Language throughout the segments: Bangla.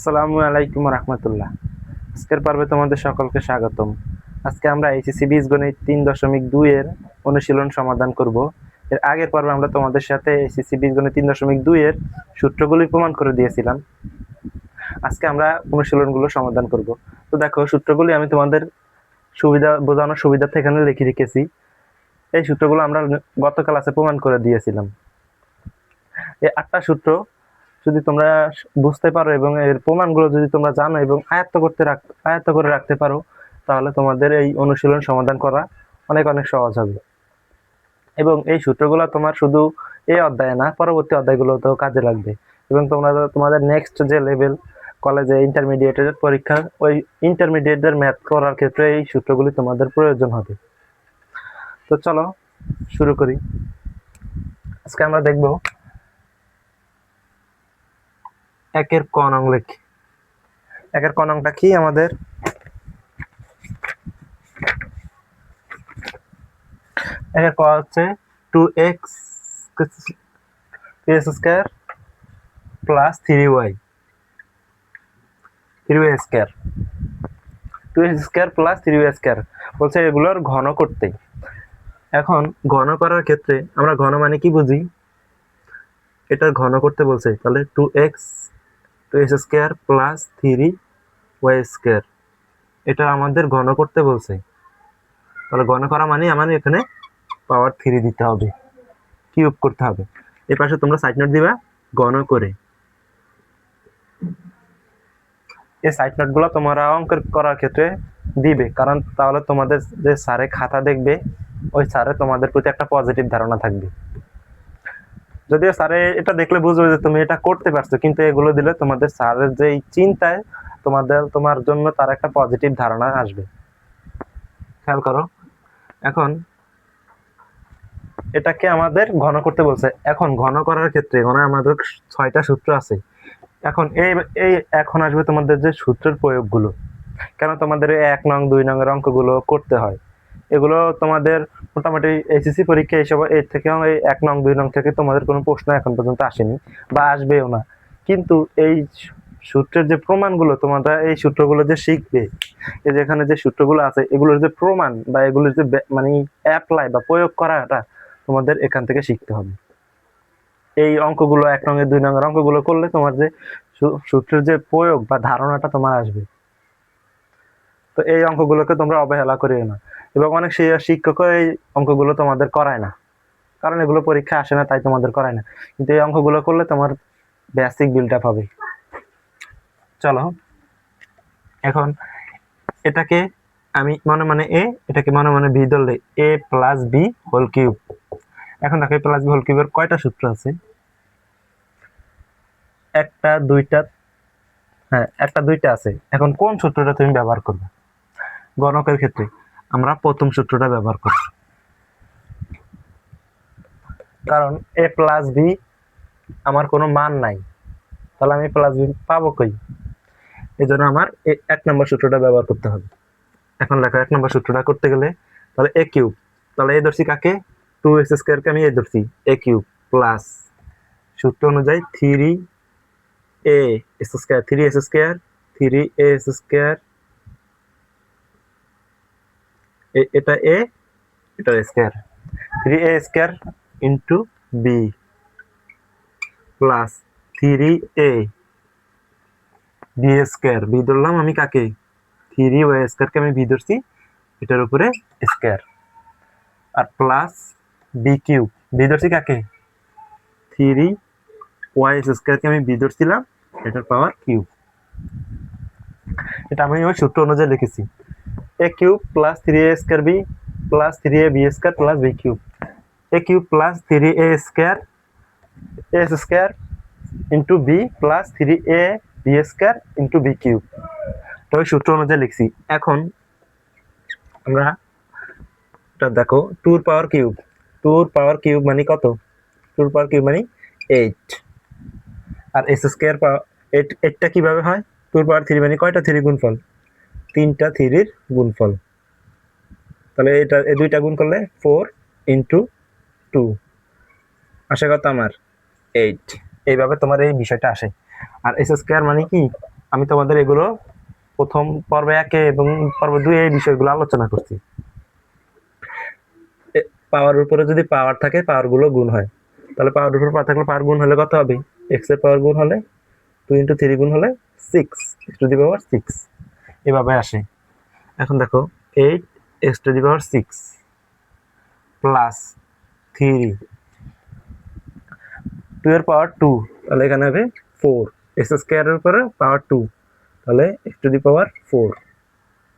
আসসালামু আলাইকুম রহমতুল্লাহ। আজকের পর্বে তোমাদের সকলকে স্বাগতম। আজকে আমরা এইচএসসি বীজগণিত 3.2 এর অনুশীলন সমাধান করব। এর আগের পর্বে আমরা তোমাদের সাথে এইচএসসি বীজগণিত 3.2 এর সূত্রগুলি প্রমাণ করে দিয়েছিলাম। আজকে আমরা অনুশীলনগুলো সমাধান করব। তো দেখো, সূত্রগুলি আমি তোমাদের বোঝানোর সুবিধার্থে এখানে লিখে রেখেছি। এই সূত্রগুলো আমরা গত ক্লাসে প্রমাণ করে দিয়েছিলাম। এই 8টা সূত্র যদি তোমরা বুঝতে পারো এবং এর প্রমাণগুলো যদি তোমরা জানো এবং আয়ত্ত করে রাখতে পারো, তাহলে তোমাদের এই অনুশীলন সমাধান করা অনেক অনেক সহজ হবে। এবং এই সূত্রগুলো তোমার শুধু এই অধ্যায়ে না, পরবর্তী অধ্যায়গুলোতেও কাজে লাগবে। এবং তোমাদের নেক্সট যে লেভেল কলেজে ইন্টারমিডিয়েটের পরীক্ষা, ওই ইন্টারমিডিয়েটের ম্যাথ করার ক্ষেত্রে এই সূত্রগুলি তোমাদের প্রয়োজন হবে। তো চলো শুরু করি। আজকে আমরা দেখব একের ক নং লিখি। একের ক নংটা কি আমাদের? একের ক হচ্ছে 2x square plus 3y square, 2x square plus 3y square বলছে এগুলোর ঘন করতে। এখন ঘন করার ক্ষেত্রে আমরা ঘন মানে কি বুঝি? এটার ঘন করতে বলছে, তাহলে 2x square plus 3y square এটা আমাদের ঘন করতে বলছে। তাহলে ঘন করা মানে আমাদের এখানে পাওয়ার 3 দিতে হবে, কিউব করতে হবে। এই পাশে তোমরা সাইড নোট দিবা ঘন করে। এই সাইড নোট গুলো তোমরা অঙ্ক করার ক্ষেত্রে দিবে, কারণ তাহলে তোমাদের যে স্যারে খাতা দেখবে, ওই স্যারে তোমাদের প্রতি একটা পজিটিভ ধারণা থাকবে। যদিও স্যারে এটা দেখলে বুঝবে যে তুমি এটা করতে পারছো, কিন্তু এগুলো দিলে তোমাদের স্যারের যে চিন্তায় তোমার জন্য তার একটা পজিটিভ ধারণা আসবে। খেয়াল করো, এখন এটাকে আমাদের ঘন করতে বলছে। এখন ঘন করার ক্ষেত্রে আমাদের 6টা সূত্র আছে। এখন এখন আসবে তোমাদের যে সূত্রের প্রয়োগগুলো। কেন তোমাদের 1 নং 2 নং এর অঙ্কগুলো করতে হয়? এগুলো তোমাদের মোটামুটি এইচএসসি পরীক্ষা হিসেবে এর থেকেও এই 1 নং 2 নং থেকে তোমাদের কোনো প্রশ্ন এখন পর্যন্ত আসেনি বা আসবেও না। কিন্তু এই সূত্রের যে প্রমাণগুলো তোমরা এই সূত্রগুলো যে শিখবে, এই যেখানে যে সূত্রগুলো আছে এগুলোর যে প্রমাণ বা এগুলোর যে মানে অ্যাপ্লাই বা প্রয়োগ করাটা তোমাদের এখান থেকে শিখতে হবে। এই অঙ্কগুলো 1 নং 2 নং অঙ্কগুলো করলে তোমার যে সূত্রের যে প্রয়োগ বা ধারণাটা তোমার আসবে। তো এই অঙ্কগুলোকে তোমরা অবহেলা করিও না। এবং অনেক শিক্ষকও এই অঙ্কগুলো তোমাদের করায় না, কারণ এগুলো পরীক্ষা আসে না, তাই তোমাদের করায় না। কিন্তু এই অঙ্কগুলো করলে তোমার বেসিক বিল্ড আপ হবে। চলো, এখন এটাকে আমি মনে মনে এটাকে মনে মনে বি ধরলে a plus B whole cube. এখন দেখো a প্লাস বি হোল কিউবের কয়টা সূত্র আছে? একটা দুইটা আছে। এখন কোন সূত্রটা তুমি ব্যবহার করবে? গণকের ক্ষেত্রে আমরা প্রথম সূত্রটা ব্যবহার করব, কারণ a প্লাস বি আমার কোনো মান নাই, তাহলে আমি প্লাস বি পাবো কই? এই জন্য আমার 1 নম্বর সূত্রটা ব্যবহার করতে হবে। এখন লেখা 1 নম্বর সূত্রটা করতে গেলে তাহলে a কিউব, তাহলে এ ধরছি কাকে? 2x স্কয়ারকে আমি এ ধরছি a কিউব প্লাস সূত্র অনুযায়ী 3a square 3s square 3a square, এটা a এটা square 3a square into b plus 3a b square. b ধরলাম আমি কাকে? 3y স্কয়ারকে আমি b ধরছি, এটার উপরে স্কয়ার, আর প্লাস b কিউব। b ধরছি কাকে? 3y স্কয়ারকে আমি b ধরছিলাম, এটার পাওয়ার কিউব। এটা আমি ওই সূত্র অনুযায়ী লিখেছি, a cube plus 3a square b plus 3a b square plus b cube. a cube plus 3a square a square into b plus 3a b square into b cube. তো ওই সূত্র অনুযায়ী লিখছি। এখন আমরা এটা দেখো 2 এর পাওয়ার কিউব, 2 এর পাওয়ার কিউব মানে কত? 2 এর পাওয়ার কিউব মানে 8। আর s স্কয়ার পাওয়ার 8টা কিভাবে হয়? 2 এর পাওয়ার 3 মানে কয়টা 3 গুণফল? 3টা 3 এর গুণফল। তাহলে এটা এই দুইটা গুণ করলে 4 ইনটু 2 আসে কত আমার? 8। এইভাবে তোমার এই বিষয়টা আসে। আর s স্কয়ার মানে কি? আমি তোমাদের এগুলো প্রথম পর্বে 1 এবং পর্ব 2 এই বিষয়গুলো আলোচনা করছি। পাওয়ার উপরে যদি পাওয়ার থাকে পাওয়ার গুলো গুণ হয়, তাহলে পাওয়ার উপরে পাওয়ার থাকলে পাওয়ার গুণ হলে কত হবে? x এর পাওয়ার গুণ হলে 2 × 3 গুণ হলে 6 x⁶, এভাবে আসে। এখন দেখো 8 x⁶ প্লাস 3 2 এর পাওয়ার 2, তাহলে এখানে হবে 4 x² এর উপরে পাওয়ার 2, তাহলে x⁴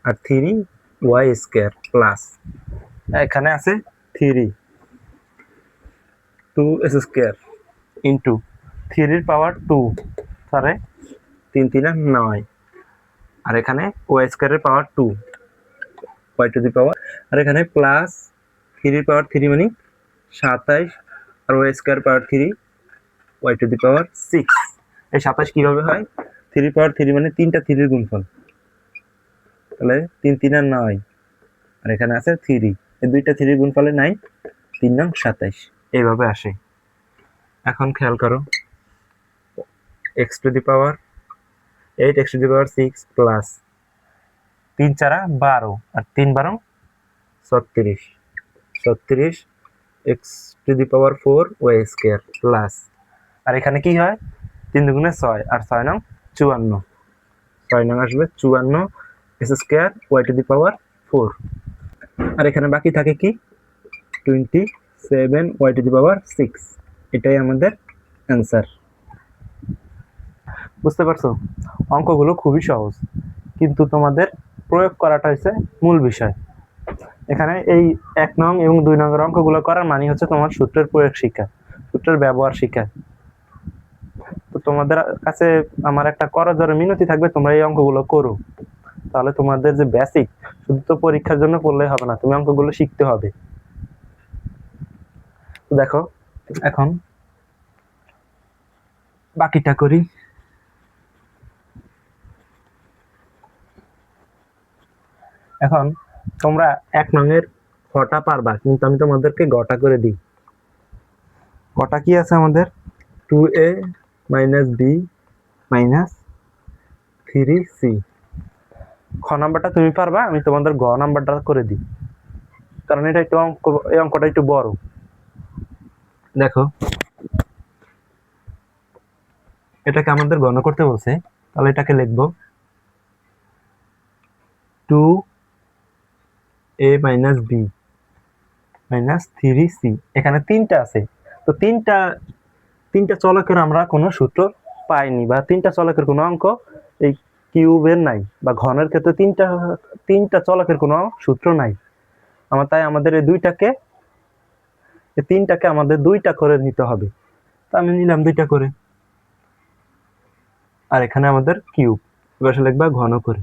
আর 3y² প্লাস এখানে আছে 3 2s² ইন্টু 3 এর পাওয়ার 2, তাহলে 3 3 9, আর এখানে y² এর পাওয়ার 2 y⁴, আর এখানে প্লাস 3 এর পাওয়ার 3 মানে 27, আর y² পাওয়ার 3 y⁶। এই 27 কিভাবে হয়? 3 পাওয়ার 3 মানে 3টা 3 এর গুণফল, তাহলে 3 3 9, আর এখানে আছে 3, এই দুইটা 3 এর গুণফলে 9, 3 9 27, এইভাবে আসে। এখন খেয়াল করো x⁴, 8 x⁶ প্লাস 3 4 12, আর 3 12 36 x⁴ y² প্লাস, আর এখানে কি হয় 3 2 6, আর 6 9 54, 6 9 আসবে 54 x² y⁴, আর এখানে বাকি থাকে কি 27 y⁶, এটাই আমাদের অ্যান্সার। বুঝতে পারছো? অঙ্কগুলো খুবই সহজ, কিন্তু তোমাদের প্রয়োগ করাটা হচ্ছে মূল বিষয়। এখানে এই 1 নং এবং 2 নং এর অঙ্কগুলো করার মানে হচ্ছে তোমার সূত্রের প্রয়োগ শিক্ষা, সূত্রের ব্যবহার শিক্ষা। তো তোমাদের কাছে আমার একটা করজোড়ে মিনতি থাকবে, তোমরা এই অঙ্কগুলো করো, তাহলে তোমাদের যে বেসিক, শুধু তো পরীক্ষার জন্য করলে হবে না, তুমি অঙ্কগুলো শিখতে হবে। দেখো এখন বাকিটা করি। এখন তোমরা 1 নং এর ঘটা পারবা, কিন্তু আমি তোমাদেরকে গটা করে দিই। গটা কি আছে আমাদের? 2a - b - 3c। খ নাম্বারটা তুমি পারবা, আমি তোমাদের গ নাম্বারটা করে দিই, কারণ এটা একটু এই অঙ্কটা একটু বড়। দেখো এটাকে আমাদের গণ করতে বলছে, তাহলে এটাকে লিখবো 2a - b - 3c। এখানে 3টা আছে, তো তিনটা চলকের আমরা কোনো সূত্র পাইনি, বা 3টা চলকের কোনো অঙ্ক এই কিউবের নাই, বা ঘনের ক্ষেত্রে তিনটা চলকের কোনো সূত্র নাই। তাই আমাদের এই 3টাকে আমাদের 2টা করে নিতে হবে। তো আমি নিলাম 2টা করে, আর এখানে আমাদের কিউব, এবার লিখবা ঘন করে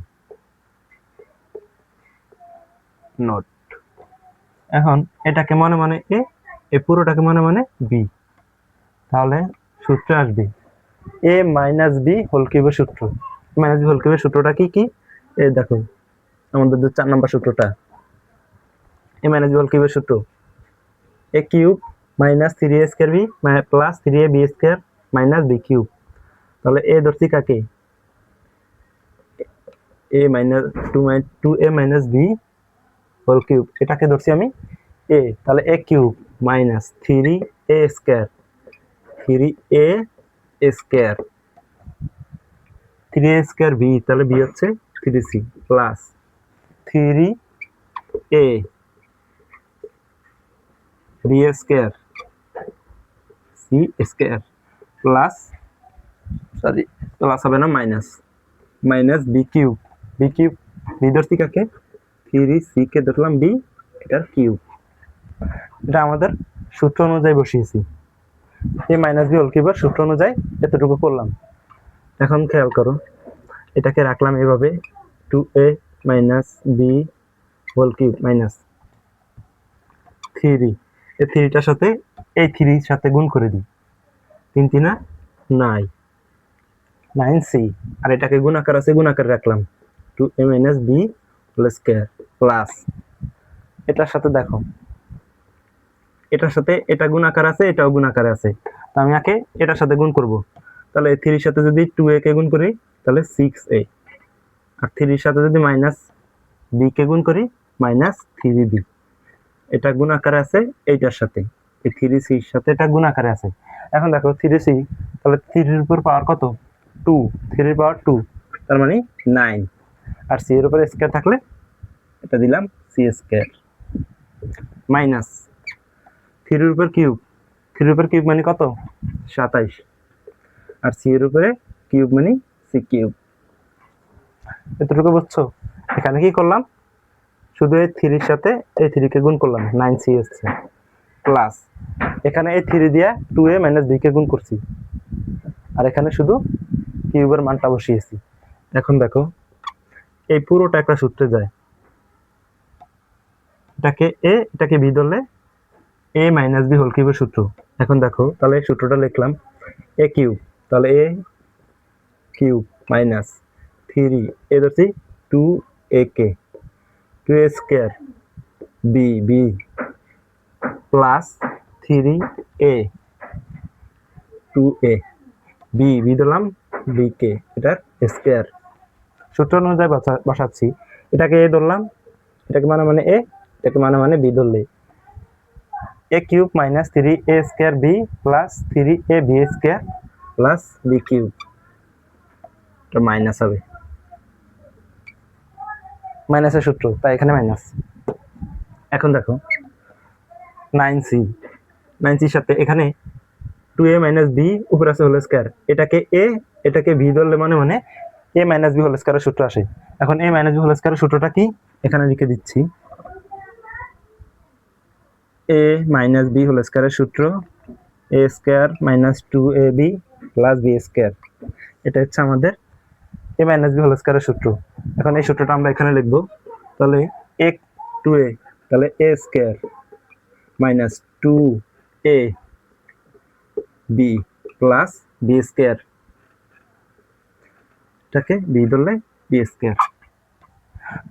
নোট। এখন এটাকে মনে মনে এ পুরোটাকে মনে মনে বি, তাহলে সূত্র আসবে a - b হোল কিউবের সূত্র। b হোল কিউবের সূত্রটা কি? এই দেখো আমাদের 4 নাম্বার সূত্রটা, a - b হোল কিউবের সূত্র a cube - 3a² b plus 3ab² - b cube. তাহলে a ধরছি কাকে? a - b হোল কিউব, এটাকে ধরছি আমি a, তাহলে a cube minus 3a² 3a² b, তাহলে b হচ্ছে 3c plus 3a 3a² c² plus plus হবে না মাইনাস b কিউব b ধরছি কাকে? 3c কে ধরলাম b, এটার কিউব। এটা আমাদের সূত্র অনুযায়ী বসিয়েছি, a - b হোল কিউবের সূত্র অনুযায়ী এতটুকু করলাম। এখন খেয়াল করো, এটাকে রাখলাম এভাবে 2a - b whole cube minus 3, এই 3টার সাথে এই 3 সাথে গুণ করে দিই, 3 3 9c, আর এটাকে গুণাকার আছে, গুণাকারে রাখলাম 2a - b whole square plus এটার সাথে দেখো, এটার সাথে এটা গুণাকার আছে, এটাও গুণাকারে আছে, তো আমি এটার সাথে গুণ করব। তাহলে এই 3 এর সাথে যদি 2a কে গুণ করি, তাহলে 6a, আর 3 সাথে যদি মাইনাস b কে গুণ করি মাইনাস 3b, এটা গুণ আকারে আছে এইটার সাথে, এই 3c এর সাথে এটা গুণ আকারে আছে। এখন দেখো 3c, তাহলে 3 এর উপর পাওয়ার কত 2, 3 এর পাওয়ার 2, তার মানে 9, আর c এর উপর স্কয়ার থাকলে এটা দিলাম c স্কয়ার, মাইনাস 3 এর উপর কিউব, 3 এর উপর কিউব মানে কত 27, আর c এর উপরে কিউব মানে c কিউব। এতটুকু বুঝছো? এখানে কি করলাম, শুধু এই 3 এর সাথে এই 3 কে গুণ করলাম 9c এসছে, প্লাস এখানে এই 3 দিয়ে 2a - b কে গুণ করছি, আর এখানে শুধু কিউবের মানটা বসিয়েছি। এখন দেখো এই পুরোটা একটা সূত্রে যায়, এটাকে a এটাকে b ধরলে a - b হোল কিউবের সূত্র। এখন দেখো তাহলে এই সূত্রটা লিখলাম, a কিউব, তাহলে a কিউব মাইনাস 3 এ ধরছি 2ak, 2a square b plus 3a 2a b দিলাম b কে এটার স্কয়ার, সূত্র অনুযায়ী বসাচ্ছি। এটাকে a ধরলাম, এটাকে মানে a, এটাকে মানে b ধরলে a cube minus 3a square b plus 3ab square plus b cube, এটা মাইনাস হবে, মাইনাসের সূত্র তাই এখানে মাইনাস। এখন দেখো 9c, 9c এর সাথে এখানে 2a - b উপর আছে হোল স্কয়ার, এটাকে a এটাকে b ধরলে মানে a - b হোল স্কয়ারের সূত্র আসে। এখন a - b হোল স্কয়ারের সূত্রটা কি এখানে লিখে দিচ্ছি, a - b হোল স্কয়ারের সূত্র a square minus 2ab plus b square, এটা হচ্ছে আমাদের a - b হোল স্কয়ারের সূত্র। এখন এই সূত্রটা আমরা এখানে লিখব, তাহলে a 2a, তাহলে a square minus 2ab plus b square, এটাকে b ধরলে b স্কয়ার।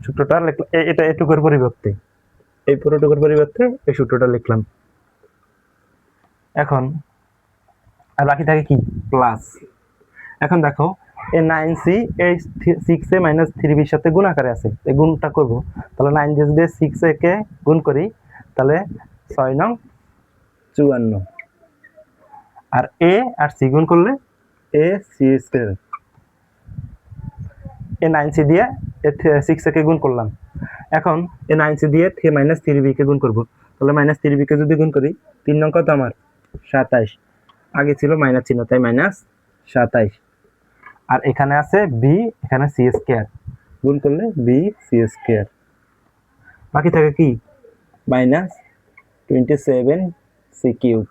সূত্রটা লিখলাম, এটা এটুকুর পরিবর্তে, এই পুরোটুকুর পরিবর্তে এই সূত্রটা লিখলাম। এখন আর বাকি থাকে কি প্লাস। এখন দেখো এই 9c এই 6a মাইনাস 3b এর সাথে গুণ আকারে আছে, এই গুণটা করব, তাহলে 9 দিয়ে যদি 6a কে গুণ করি তাহলে 6 নং 54, আর a আর c গুণ করলে a c স্কয়ার, এই 9c দিয়ে 6a কে গুণ করলাম। এখন এই 9c দিয়ে মাইনাস 3b কে গুণ করব, তাহলে মাইনাস 3b কে যদি গুণ করি 3 নং কত আমার 27, আগে ছিল মাইনাস চিহ্ন তাই মাইনাস 27, আর এখানে আছে b, এখানে c স্কয়ার, গুণ করলে b c স্কয়ার, বাকি থাকে কি মাইনাস 27 c কিউব।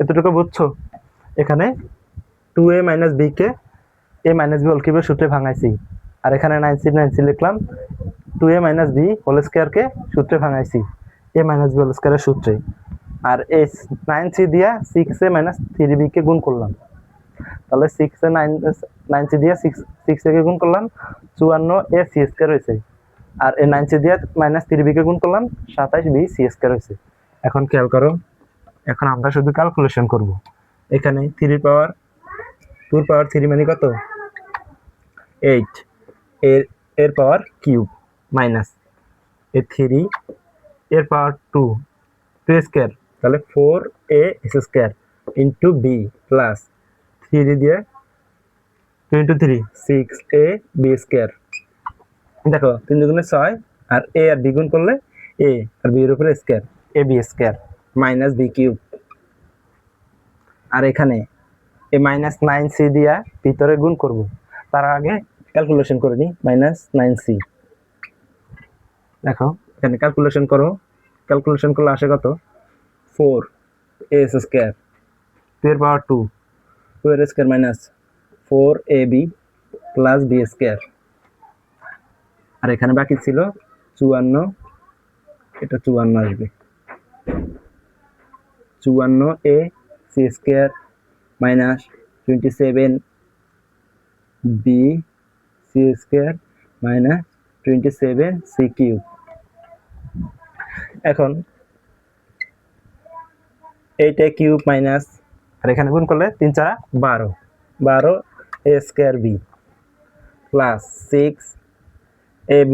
এতটুকু বুঝছো? এখানে 2a - b কে a - b হোল কিউবের সূত্রে ভাঙাইছি, আর এখানে 9c লিখলাম 2a - b হোল স্কয়ার কে সূত্রে ভাঙাইছি a - b হোল স্কয়ারের সূত্রে, আর এই 9c দিয়া 6a - 3b কে গুণ করলাম, তাহলে 6a 9c দিয়ে 6a কে গুণ করলাম 54a c স্কয়ার হয়েছে, আর এই 9c দিয়ে মাইনাস 3b কে গুণ করলাম 27b c স্কয়ার হয়েছে। এখন খেয়াল করো, এখন আমরা শুধু ক্যালকুলেশন করব। এখানে 3 পাওয়ার 2 পাওয়ার 3 মানে কত 8, এর পাওয়ার কিউব মাইনাস এ 3 এর পাওয়ার 2 স্কয়ার, তাহলে 4a square into b plus 3 দিয়ে 2 ইন্টু 3 6a b স্কয়ার। দেখো 3 দুগুণে 6, আর a আর b গুণ করলে a আর b এর উপরে square a b square minus b cube, আর এখানে এই মাইনাস 9c দিয়া ভিতরে গুণ করব, তার আগে ক্যালকুলেশন করে নিই মাইনাস 9c। দেখো এখানে ক্যালকুলেশন করো, ক্যালকুলেশন করলে আসে কত 4a স্কয়ার 2 এর পাওয়ার 2 এর square minus 4ab plus b square, আর এখানে বাকি ছিল 54, এটা 54 আসবে 54a c square minus 27b c square minus 27c cube. এখন এইটা কিউব মাইনাস, আর এখানে গুণ করলে 3 4 12, a square b plus 6ab²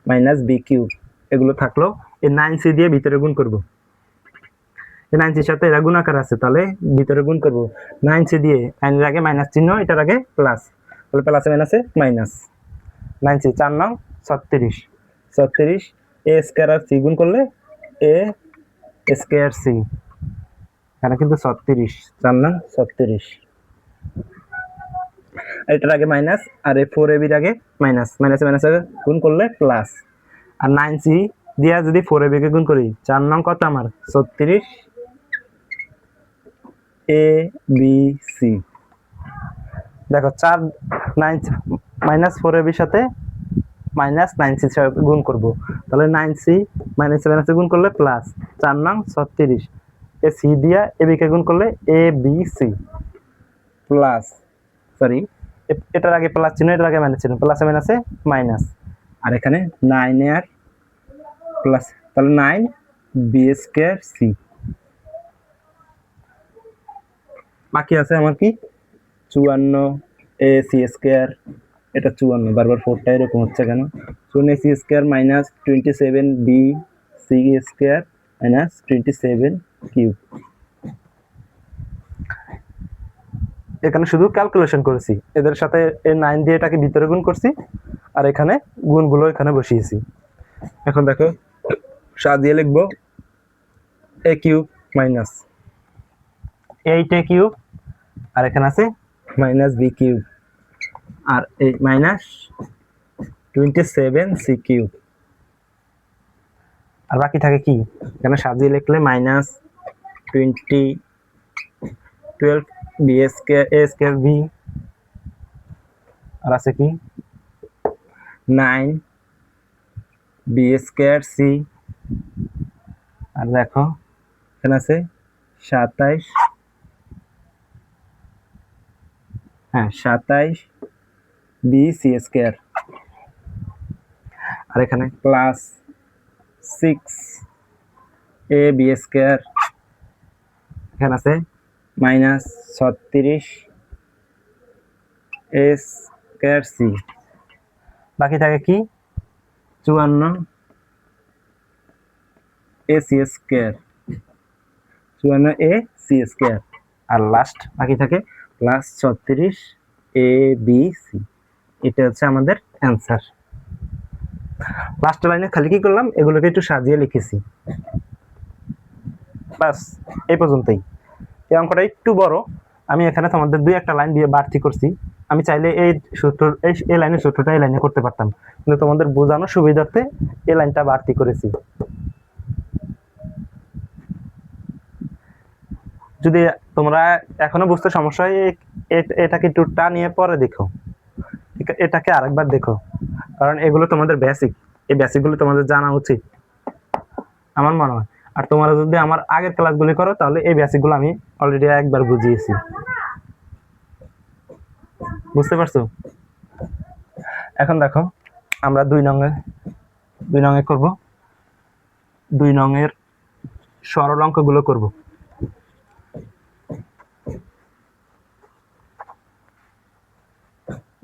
minus b cube, এগুলো থাকলো। এই 9c দিয়ে ভিতরে গুণ করব, এই 9cর সাথে এরা গুণাকার আছে, তাহলে ভিতরে গুণ করব 9c দিয়ে। 9 এর আগে মাইনাস চিহ্ন, এটার আগে প্লাস, তাহলে প্লাসে মাইনাসে মাইনাস। 9c 4 নং 36, 36 এ স্কোয়ার আর সি গুণ করলে এ স্কোয়ার সি, এখানে কিন্তু 36, 4 নং 36। এটার আগে মাইনাস, আর এই 4ab এর আগে মাইনাস, মাইনাসে মাইনাসে গুণ করলে প্লাস। আর 9c দিয়া যদি 4ab কে গুণ করি, 4 নং কত আমার 36 এ বি সি। দেখো 4 9 মাইনাস 4ab এর সাথে মাইনাস 9c গুণ করব, তাহলে 9c মাইনাসে মাইনাসে গুণ করলে প্লাস। 4 নং 36 এ সি দিয়া ab কে গুণ করলে A B C plus, sorry এটার আগে প্লাস চিহ্ন, এটার আগে মাইনাস চিহ্ন, প্লাসে মাইনাসে মাইনাস। আর এখানে 9 এর প্লাস, তাহলে 9 বি স্কয়ার সি। বাকি আছে আমার কি 54 এ সি স্কয়ার, এটা 54, বারবার 4টা এরকম হচ্ছে কেন? 54 A C square minus 27 B C square minus 27 cube. এখানে শুধু ক্যালকুলেশন করেছি, এদের সাথে এই 9 দিয়ে এটাকে ভিতরে গুণ করছি, আর এখানে গুণগুলো এখানে বসিয়েছি। এখন দেখো সাজিয়ে লিখবো এ কিউব মাইনাস 8a কিউব, আর এখানে আছে মাইনাস বি কিউব, আর এই মাইনাস 27c কিউব। আর বাকি থাকে কি, এখানে সাজিয়ে লিখলে মাইনাস 12 বি স্কয়ার এ স্কয়ার বি, আর আছে কি 9 বি স্কয়ার সি, আর দেখো এখানে আছে 27, হ্যাঁ 27 বি সি স্কয়ার, আর এখানে প্লাস 6 এ বি স্কয়ার, এখানে আছে মাইনাস 36 এ স্কয়ার সি। বাকি থাকে কি 54 A C square, 54 A C square, আর লাস্ট বাকি থাকে প্লাস 36 এ বি সি। এটা হচ্ছে আমাদের অ্যান্সার। লাস্ট লাইনে খালি কি করলাম, এগুলোকে একটু সাজিয়ে লিখেছি, বাস এই পর্যন্তই। এই অঙ্কটা একটু বড়, আমি এখানে তোমাদের 2-1টা লাইন দিয়ে বাড়তি করছি। আমি চাইলে এই সূত্র এই লাইনের সূত্রটা এই লাইনে করতে পারতাম, কিন্তু তোমাদের বোঝানোর সুবিধার্থে এই লাইনটা বাড়তি করেছি। যদি তোমরা এখনো বুঝতে সমস্যা হয়, এটাকে একটু টানিয়ে পরে দেখো, এটাকে আরেকবার দেখো, কারণ এগুলো তোমাদের বেসিক, এই বেসিকগুলো তোমাদের জানা উচিত আমার মনে হয়। আর তোমরা যদি আমার আগের ক্লাসগুলি করো, তাহলে এই বেসিকগুলো আমি অলরেডি একবার বুঝিয়েছি, বুঝতে পারছো? এখন দেখো আমরা 2 নং করব, 2 নংয়ের সরল অঙ্কগুলো করব।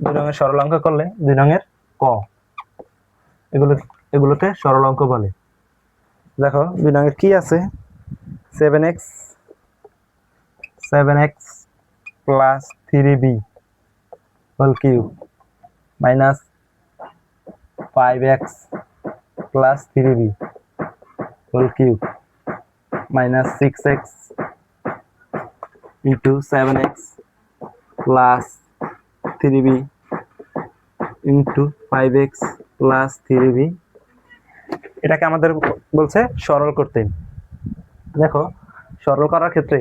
2 নংয়ের সরল অঙ্ক করলে 2 নংয়ের ক, এগুলোকে সরল অঙ্ক বলে। দেখো 2 নংয়ের কি আছে, 7x plus 3b whole cube minus 5x plus 3b whole cube minus 6x into 7x plus 3b into 5x plus 3b। এটাকে আমাদের বলছে সরল করতে। দেখো সরল করার ক্ষেত্রে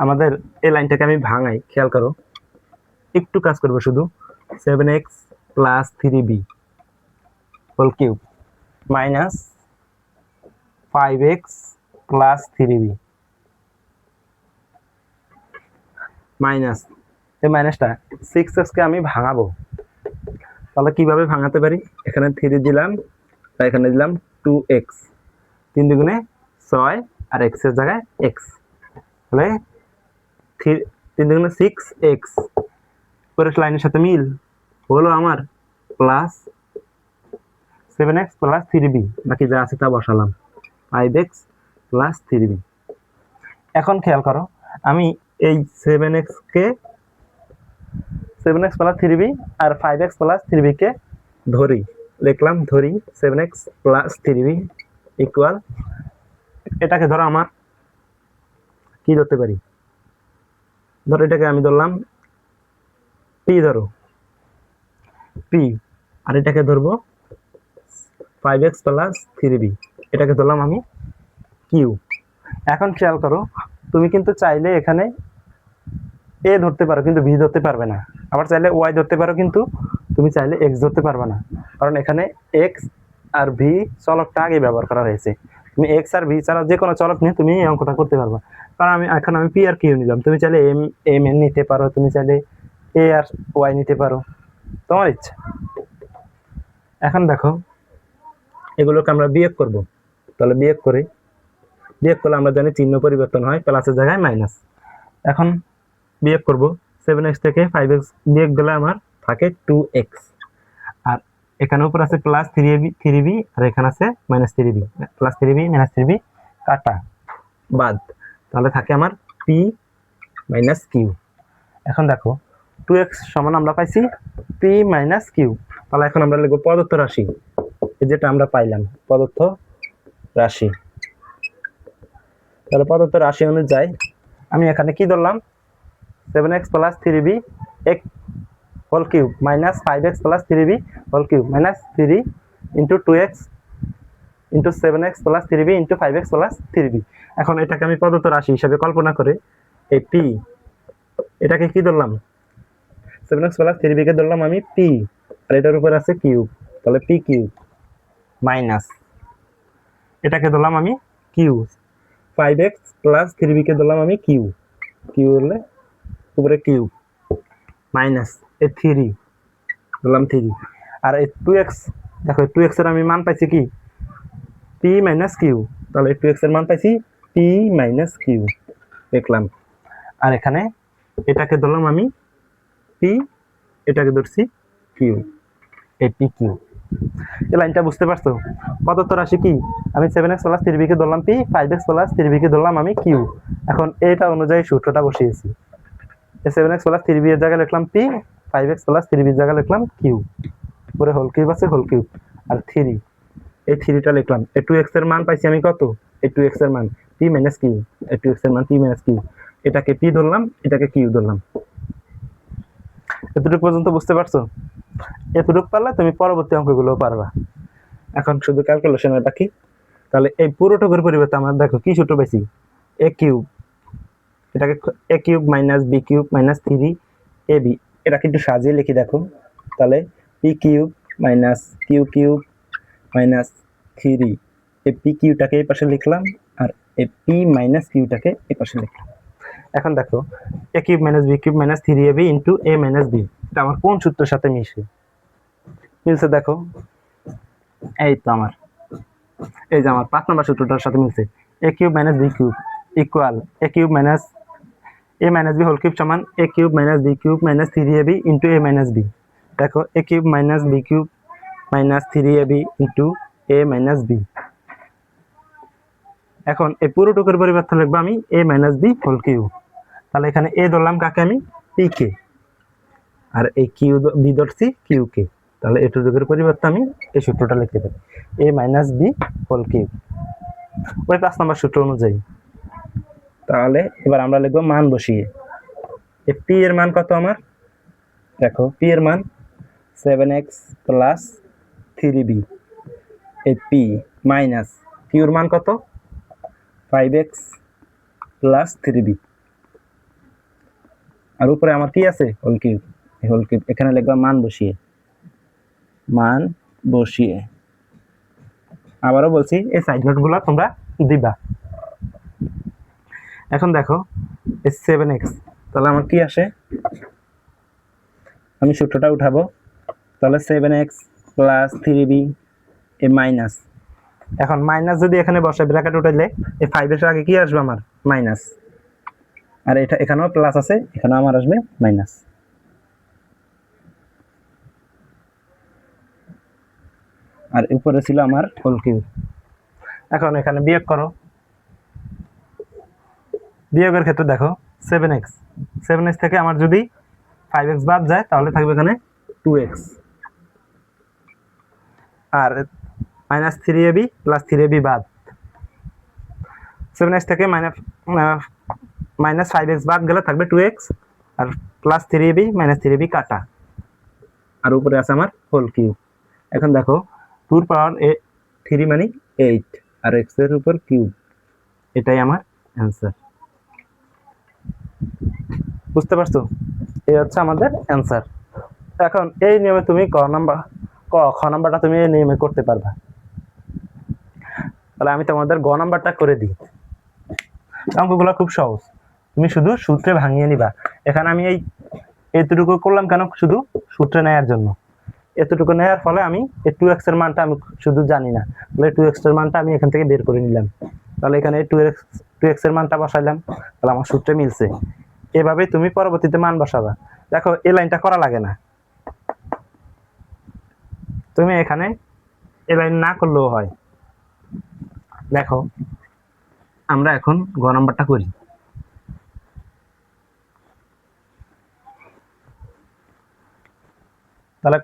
আমাদের এই লাইনটাকে আমি ভাঙাই, খেয়াল করো, একটু কাজ করবো শুধু। 7x plus 3b whole cube minus 5x plus 3b minus, এই মাইনাসটা 6x কে আমি ভাঙাবো, তাহলে কিভাবে ভাঙাতে পারি? এখানে 3 দিলাম, এখানে দিলাম 2x, 3 দুগুণে 6, আর x এর জায়গায় x, তাহলে 3 দুগুণে 6x পরের লাইনের সাথে মিল হলো আমার প্লাস 7x প্লাস 3b, বাকি যা আছে তা বসালাম 5x প্লাস 3b। এখন খেয়াল করো, আমি এই 7x প্লাস 3b আর 5x প্লাস 3b কে ধরি, লিখলাম ধরি 7x প্লাস 3b ইকুয়াল, এটাকে ধরো আমার কি ধরতে পারি, ধরো এটাকে আমি ধরলাম p, ধরো p, আর এটাকে ধরবো 5x প্লাস 3b, এটাকে ধরলাম আমি q। এখন খেয়াল করো, তুমি কিন্তু চাইলে এখানে a ধরতে পারো কিন্তু b ধরতে পারবে না, আবার চাইলে y ধরতে পারো কিন্তু তুমি চাইলে x ধরতে পারবে না, কারণ এখানে x আর v চলকটা আগে ব্যবহার করা হয়েছে। তুমি x আর v ছাড়া যে কোনো চলক নিয়ে তুমি এই অঙ্কটা করতে পারবা, কারণ আমি p আর q নিলাম, তুমি চাইলে m n নিতে পারো, তুমি চাইলে a আর y নিতে পারো, তোমার ইচ্ছা। এখন দেখো এগুলোকে আমরা বিয়োগ করব, তাহলে বিয়োগ করলে আমরা জানি চিহ্ন পরিবর্তন হয়, প্লাসের জায়গায় মাইনাস। এখন বিয়োগ করব 7x থেকে 5x বিয়োগ গেলে আমার থাকে 2x, আর এখানে উপর আছে প্লাস 3b আর এখানে আছে minus 3b, plus 3b minus 3b কাটা বাদ, তাহলে থাকে আমার p মাইনাস q। এখন দেখো 2x সমান আমরা পাইছি p মাইনাস q, তাহলে এখন আমরা লিখব প্রদত্ত রাশি, যেটা আমরা পাইলাম প্রদত্ত রাশি। তাহলে প্রদত্ত রাশি অনুযায়ী আমি এখানে কি ধরলাম 7x plus 3b whole cube minus 5x plus 3b whole cube minus 3 into 2x into 7x plus 3b into 5x plus 3b। এখন এটাকে আমি প্রদত্ত রাশি হিসাবে কল্পনা করে এই p, এটাকে কি ধরলাম 7x প্লাস 3b কে ধরলাম আমি p, আর এটার উপর আছে কিউব, তাহলে p কিউব মাইনাস এটাকে ধরলাম আমি q, 5x প্লাস 3b কে ধরলাম আমি q, q হলে উপরে কিউব মাইনাস এই 3 ধরলাম 3, আর এই 2x, দেখো 2x এর আমি মান পাইছি কি p মাইনাস q, তাহলে 2x এর মান পাইছি p মাইনাস q দেখলাম, আর এখানে এটাকে ধরলাম আমি p, এটাকে ধরছি q, এই p q। এই লাইনটা বুঝতে পারছো? প্রদত্ত রাশি কি, আমি 7x প্লাস 3b কে ধরলাম p, 5x প্লাস 3b কে ধরলাম আমি q। এখন এটা অনুযায়ী সূত্রটা বসিয়েছি, 7x প্লাস 3b এর জায়গায় লিখলাম p, 5x প্লাস 3b এর জায়গায় লিখলাম q, পরে হোল কিউব আছে হোল কিউব, আর 3, এই 3টা লিখলাম। এই 2x এর মান পাইছি আমি কত, এই 2x এর মান p মাইনাস q, এই 2x এর মান p মাইনাস q, এটাকে p ধরলাম এটাকে q ধরলাম। এতটুকু পর্যন্ত বুঝতে পারছো? এতটুকু পারলে তুমি পরবর্তী অঙ্কগুলো পারবা। এখন শুধু ক্যালকুলেশনের বাকি। তাহলে এই পুরোটুকুর পরিবর্তে আমরা দেখো কি সূত্র পাইছি, a কিউব, এটাকে a cube minus b cube minus 3ab, এটা কিন্তু সাজিয়ে লিখি দেখো, তাহলে p cube minus q cube minus 3, এই p কিউটাকে এই পাশে লিখলাম আর এই p মাইনাস কিউটাকে এই পাশে লিখলাম। এখন দেখো a cube minus b cube minus 3ab into a minus b, এটা আমার কোন সূত্রের সাথে মিলছে দেখো, এই তো আমার এই যে আমার 5 নম্বর সূত্রটার সাথে মিলছে, a cube minus b cube equal a cube minus a minus b whole cube সমান a cube minus b cube minus 3ab into a minus b। দেখো a cube minus b cube minus 3ab into a minus b। এখন এই পুরোটুকুর পরিবর্তে লিখবো আমি a minus b whole cube, তাহলে এখানে a ধরলাম কাকে আমি p কে, আর এই কিউ b ধরছি q কে, তাহলে এটুকুর পরিবর্তে আমি এই সূত্রটা লিখতে পারি a minus b whole cube, ওই 5 নম্বর সূত্র অনুযায়ী। তাহলে এবার আমরা লিখবো মান বসিয়ে, এই p এর মান কত আমার, দেখো p এর মান 7x প্লাস 3b, এই p মাইনাস q এর মান কত 5x প্লাস 3b, আর উপরে আমার কি আছে হোল কিউব, এই হোল কিউব এখানে লিখবো মান বসিয়ে। আবারও বলছি এই সাইড নোটগুলো তোমরা দিবা। এখন দেখো এই 7x, তাহলে আমার কি আসে, আমি সূত্রটা উঠাবো, তাহলে 7x প্লাস 3b এ মাইনাস, এখন মাইনাস যদি এখানে বসে ব্র্যাকেট উঠাইলে এই 5 এর আগে কি আসবে আমার মাইনাস, আর এটা এখানেও প্লাস আছে, এখানেও আমার আসবে মাইনাস। আর উপরে ছিল আমার হোল কিউব। এখন এখানে বিয়োগ করো, বিয়োগের ক্ষেত্রে দেখো 7x, 7x থেকে আমার যদি 5x বাদ যায় তাহলে থাকবে এখানে 2x, আর -3ab + 3ab বাদ, 7x থেকে -5x বাদ গেলে থাকবে 2x, আর +3ab -3ab কাটা, আর উপরে আছে আমার হোল কিউব। এখন দেখো 2 পাওয়ার 3 মানে 8, আর x এর উপর কিউব, এটাই আমার অ্যান্সার। বুঝতে পারছো? এই হচ্ছে আমাদের অ্যান্সার। এখন এই নিয়মে তুমি খ নাম্বারটা তুমি এই নিয়মে করতে পারবা। তাহলে আমি তোমাদের গ নাম্বারটা করে দিই। অঙ্কগুলো খুব সহজ, তুমি শুধু সূত্রে ভাঙিয়ে নিবা। এখানে আমি এতটুকু করলাম কেন? শুধু সূত্রে নেওয়ার জন্য। এতটুকু নেওয়ার ফলে আমি এই 2x এর মানটা আমি শুধু জানি না, তাহলে 2x এর মানটা আমি এখান থেকে বের করে নিলাম। তাহলে এখানে 2x এর মানটা বসাইলাম, তাহলে আমার সূত্রে মিলছে। এভাবে তুমি পরবর্তীতে মান বসাবা। দেখো এই লাইনটা করা লাগে না, তুমি এখানে এই লাইন না করলেও হয়। দেখো আমরা এখন গ নাম্বারটা করি। তাহলে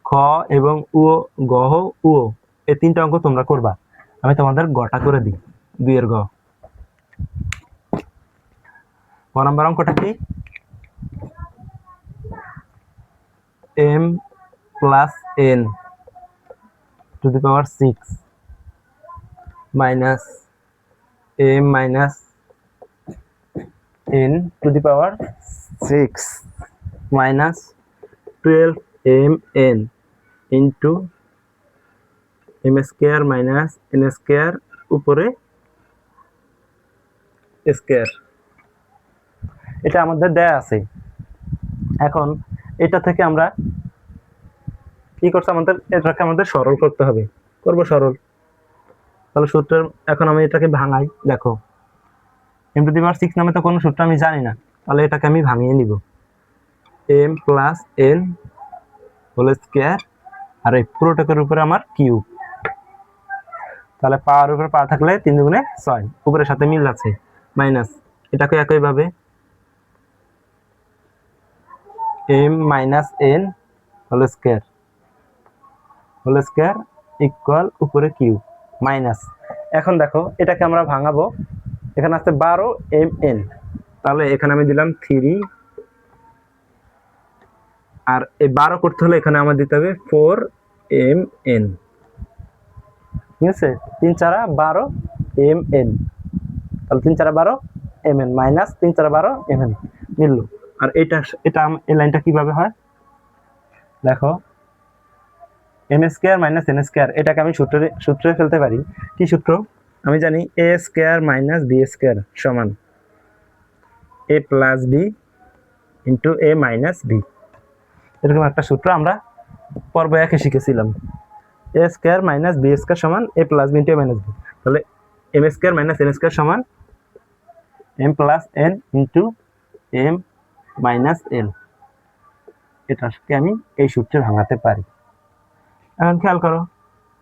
খ এবং গহ এই তিনটা অঙ্ক তোমরা করবা, আমি তোমাদের গটা করে দিই। 2 এর গ নাম্বার অঙ্কটা কি? m + n to the power 6 minus m minus n to the power 6 minus 12mn into m square minus n square উপরে স্কয়ার। এটা আমাদের দেয়া আছে। এখন এটা থেকে আমরা কি করতে, এটাকে আমাদের সরল করতে হবে। করব সরল, তাহলে সূত্রের এখন আমি এটাকে ভাঙাই। দেখো m টু দি পাওয়ার 6 নামে তো কোনো সূত্র আমি জানি না, তাহলে এটাকে আমি ভাঙিয়ে নিব। m + n হোল স্কয়ার, আর এই পুরোটাকের উপরে আমার কিউব। তাহলে পাওয়ার উপরে পাওয়ার থাকলে 3 দুগুণে 6, উপরের সাথে মিল আছে, মাইনাস এটাকে একইভাবে m - n whole square equal উপরে কিউব মাইনাস। এখন দেখো এটাকে আমরা ভাঙাবো, এখানে আছে 12mn, তাহলে এখানে আমি দিলাম 3, আর এই 12 করতে হলে এখানে আমার দিতে হবে 4mn। ঠিক আছে, 3 × 4 = 12 mn, তাহলে 3 × 4 = 12 mn মাইনাস 3 × 4 = 12 mn মিলল। আর এটা এই লাইনটা কিভাবে হয় দেখো, m² - n², এটাকে আমি সূত্রে ফেলতে পারি। কি সূত্র? আমি জানি a² - b² সমান a + b * a - b। এরকম একটা সূত্র আমরা পর্ব 1-এ শিখেছিলাম। a² - b² সমান a + b * a - b। তাহলে m² - n² সমান m + n * m - n। এটাকে আমি এই সূত্রে ভাঙাতে পারি। এখন খেয়াল করো,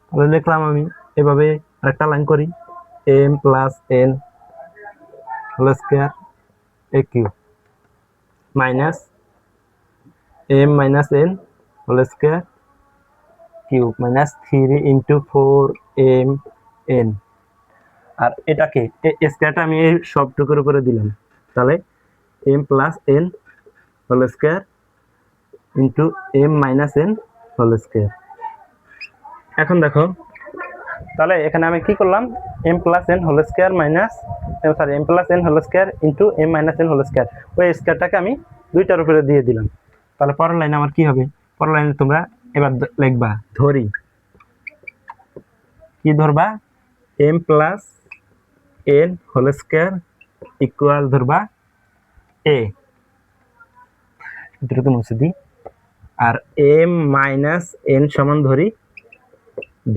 তাহলে লিখলাম আমি এভাবে। আরেকটা লাইন করি, m + n whole square a cube minus m - n whole square cube minus 3 * 4mn। আর এটাকে স্কয়ারটা আমি এই সবটুকুর উপরে দিলাম, তাহলে m + n whole square m - n whole square. এখন দেখো, তাহলে এখানে আমি কি করলাম, m + n whole square m + n whole square m - n whole square, ওই স্কয়ারটাকে আমি দুইটার উপরে দিয়ে দিলাম। তাহলে পরের লাইনে আমার কি হবে? পরের লাইনে তোমরা এবার লিখবা, ধরি কি ধরবা, m + n whole square equal ধরবা a, এটুকু মুছে দিই, আর m - n সমান ধরি v,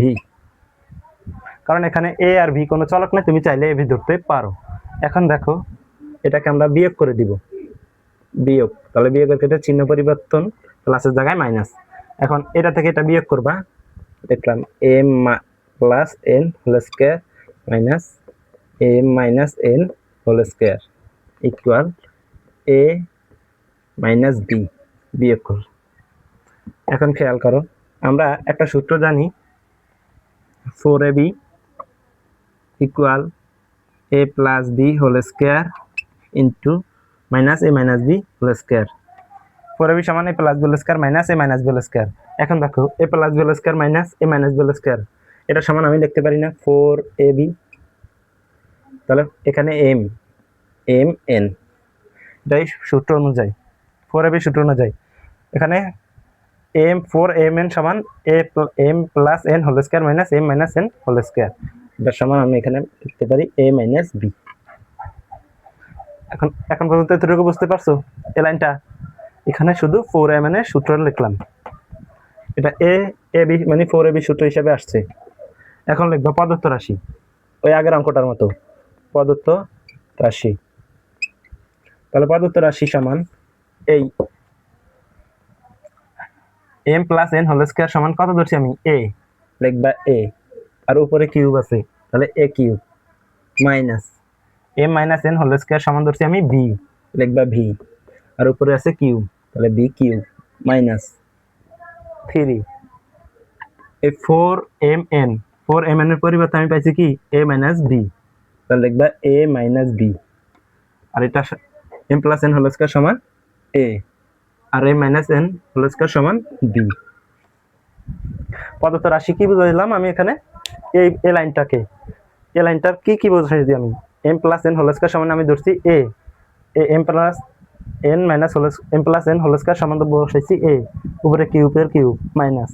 কারণ এখানে a আর v কোনো চলক নেই, তুমি চাইলে a v ধরতে পারো। এখন দেখো এটাকে আমরা বিয়োগ করে দিব, বিয়োগ, তাহলে বিয়োগের ক্ষেত্রে চিহ্ন পরিবর্তন, প্লাসের জায়গায় মাইনাস। এখন এটা থেকে এটা বিয়োগ করবা, লিখলাম m plus n whole square minus m minus n whole square equal a minus b বিয়োগফল। এখন খেয়াল করো, আমরা একটা সূত্র জানি 4ab equal a plus b whole square into minus a minus b whole square. 4ab সমান a plus b whole square minus a minus b whole square. এখন দেখো a plus b whole square minus a minus b whole square, এটা সমান আমি লিখতে পারি না 4ab, তাহলে এখানে m n, এটাই সূত্র অনুযায়ী 4ab সূত্র অনুযায়ী এখানে m সমান m plus n whole square minus m minus n whole square, এটার সমান আমি এখানে লিখতে পারি a মাইনাস b। এখন পর্যন্ত এতটুকু বুঝতে পারছো? এই লাইনটা এখানে শুধু 4mn এর সূত্র লিখলাম, এটা ab মানে 4ab সূত্র হিসেবে আসছে। এখন লিখবো প্রদত্ত রাশি, ওই আগের অঙ্কটার মতো প্রদত্ত রাশি। তাহলে প্রদত্ত রাশি সমান এই m plus n whole square সমান কত ধরছি আমি a, লিখবা a, আর উপরে কিউব আছে তাহলে a cube minus m minus n whole square সমান ধরছি আমি b, লিখবা v, আর উপরে আছে কিউব তাহলে b কিউব মাইনাস 3 এই 4mn এর পরিবর্তে আমি পাইছি কি a মাইনাস b, তাহলে লিখবা a মাইনাস b, আর এটা m plus n whole square সমান a আর a minus n whole square সমান b। প্রদত্ত রাশি কি বুঝাইলাম আমি এখানে? এই লাইনটাকে, এই লাইনটার কি বুঝাইছি আমি? m plus n whole square সমান আমি ধরছি a, m plus n minus m plus n whole square সমান বসাইছি a, উপরে কিউবের cube minus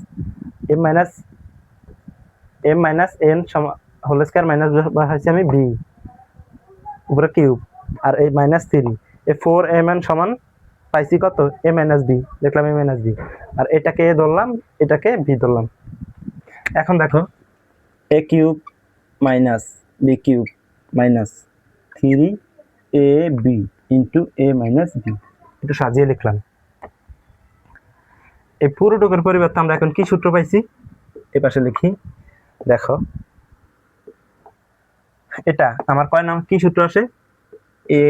m minus n whole square minus বসাইছি আমি b, উপরে কিউব আর এই মাইনাস 3 এই 4mn সমান পাইছি কত a মাইনাস b, দেখলাম a মাইনাস b, আর এটাকে a ধরলাম এটাকে b ধরলাম। এখন দেখো a cube minus b cube minus 3ab into a minus b, একটু সাজিয়ে লিখলাম। এই পুরোটুকুর পরিবর্তে আমরা এখন কি সূত্র পাইছি এই পাশে লিখি, দেখো এটা আমার কয় নাম কি সূত্র আসে? a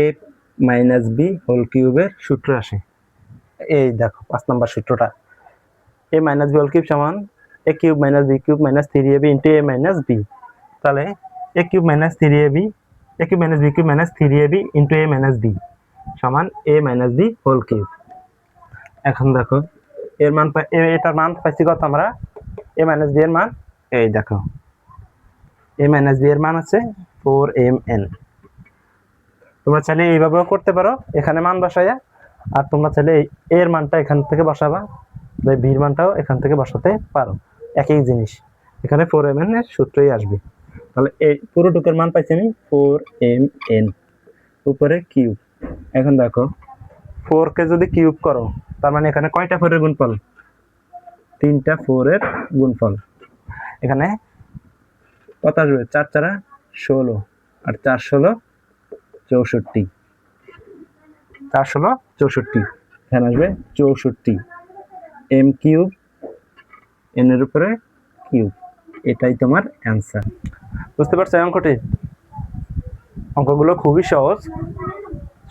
মাইনাস b হোল কিউবের সূত্র আসে। এই দেখো 5 নম্বর সূত্রটা, a minus b whole cube সমান a cube minus b cube minus 3ab into a minus b, তাহলে a cube minus 3ab a cube minus b cube minus 3ab into a minus b সমান a minus b whole cube. এখন দেখো এর মান এটার মান পাইছি কত আমরা? a মাইনাস b এর মান এই দেখো a মাইনাস b এর মান আছে 4mn। তোমরা চাইলে এইভাবেও করতে পারো এখানে মান বসাইয়া, আর তোমরা চাইলে এর মানটা এখান থেকে বসাবা, বির মানটাও এখান থেকে বসাতে পারো, একই জিনিস এখানে 4mn এর সূত্রই আসবে। তাহলে এই পুরোটুকুর মান পাইছি আমি 4mn, উপরে কিউব। এখন দেখো 4 কে যদি কিউব করো তার মানে এখানে কয়টা 4 এর গুণফল? 3টা 4 এর গুণফল। এখানে কত আসবে? 4 4 16 আর 4 16 64, 4 16 64, এখানে আসবে 64 m কিউব n এর উপরে কিউব, এটাই তোমার অ্যান্সার। বুঝতে পারছো অঙ্কটি? অঙ্কগুলো খুবই সহজ,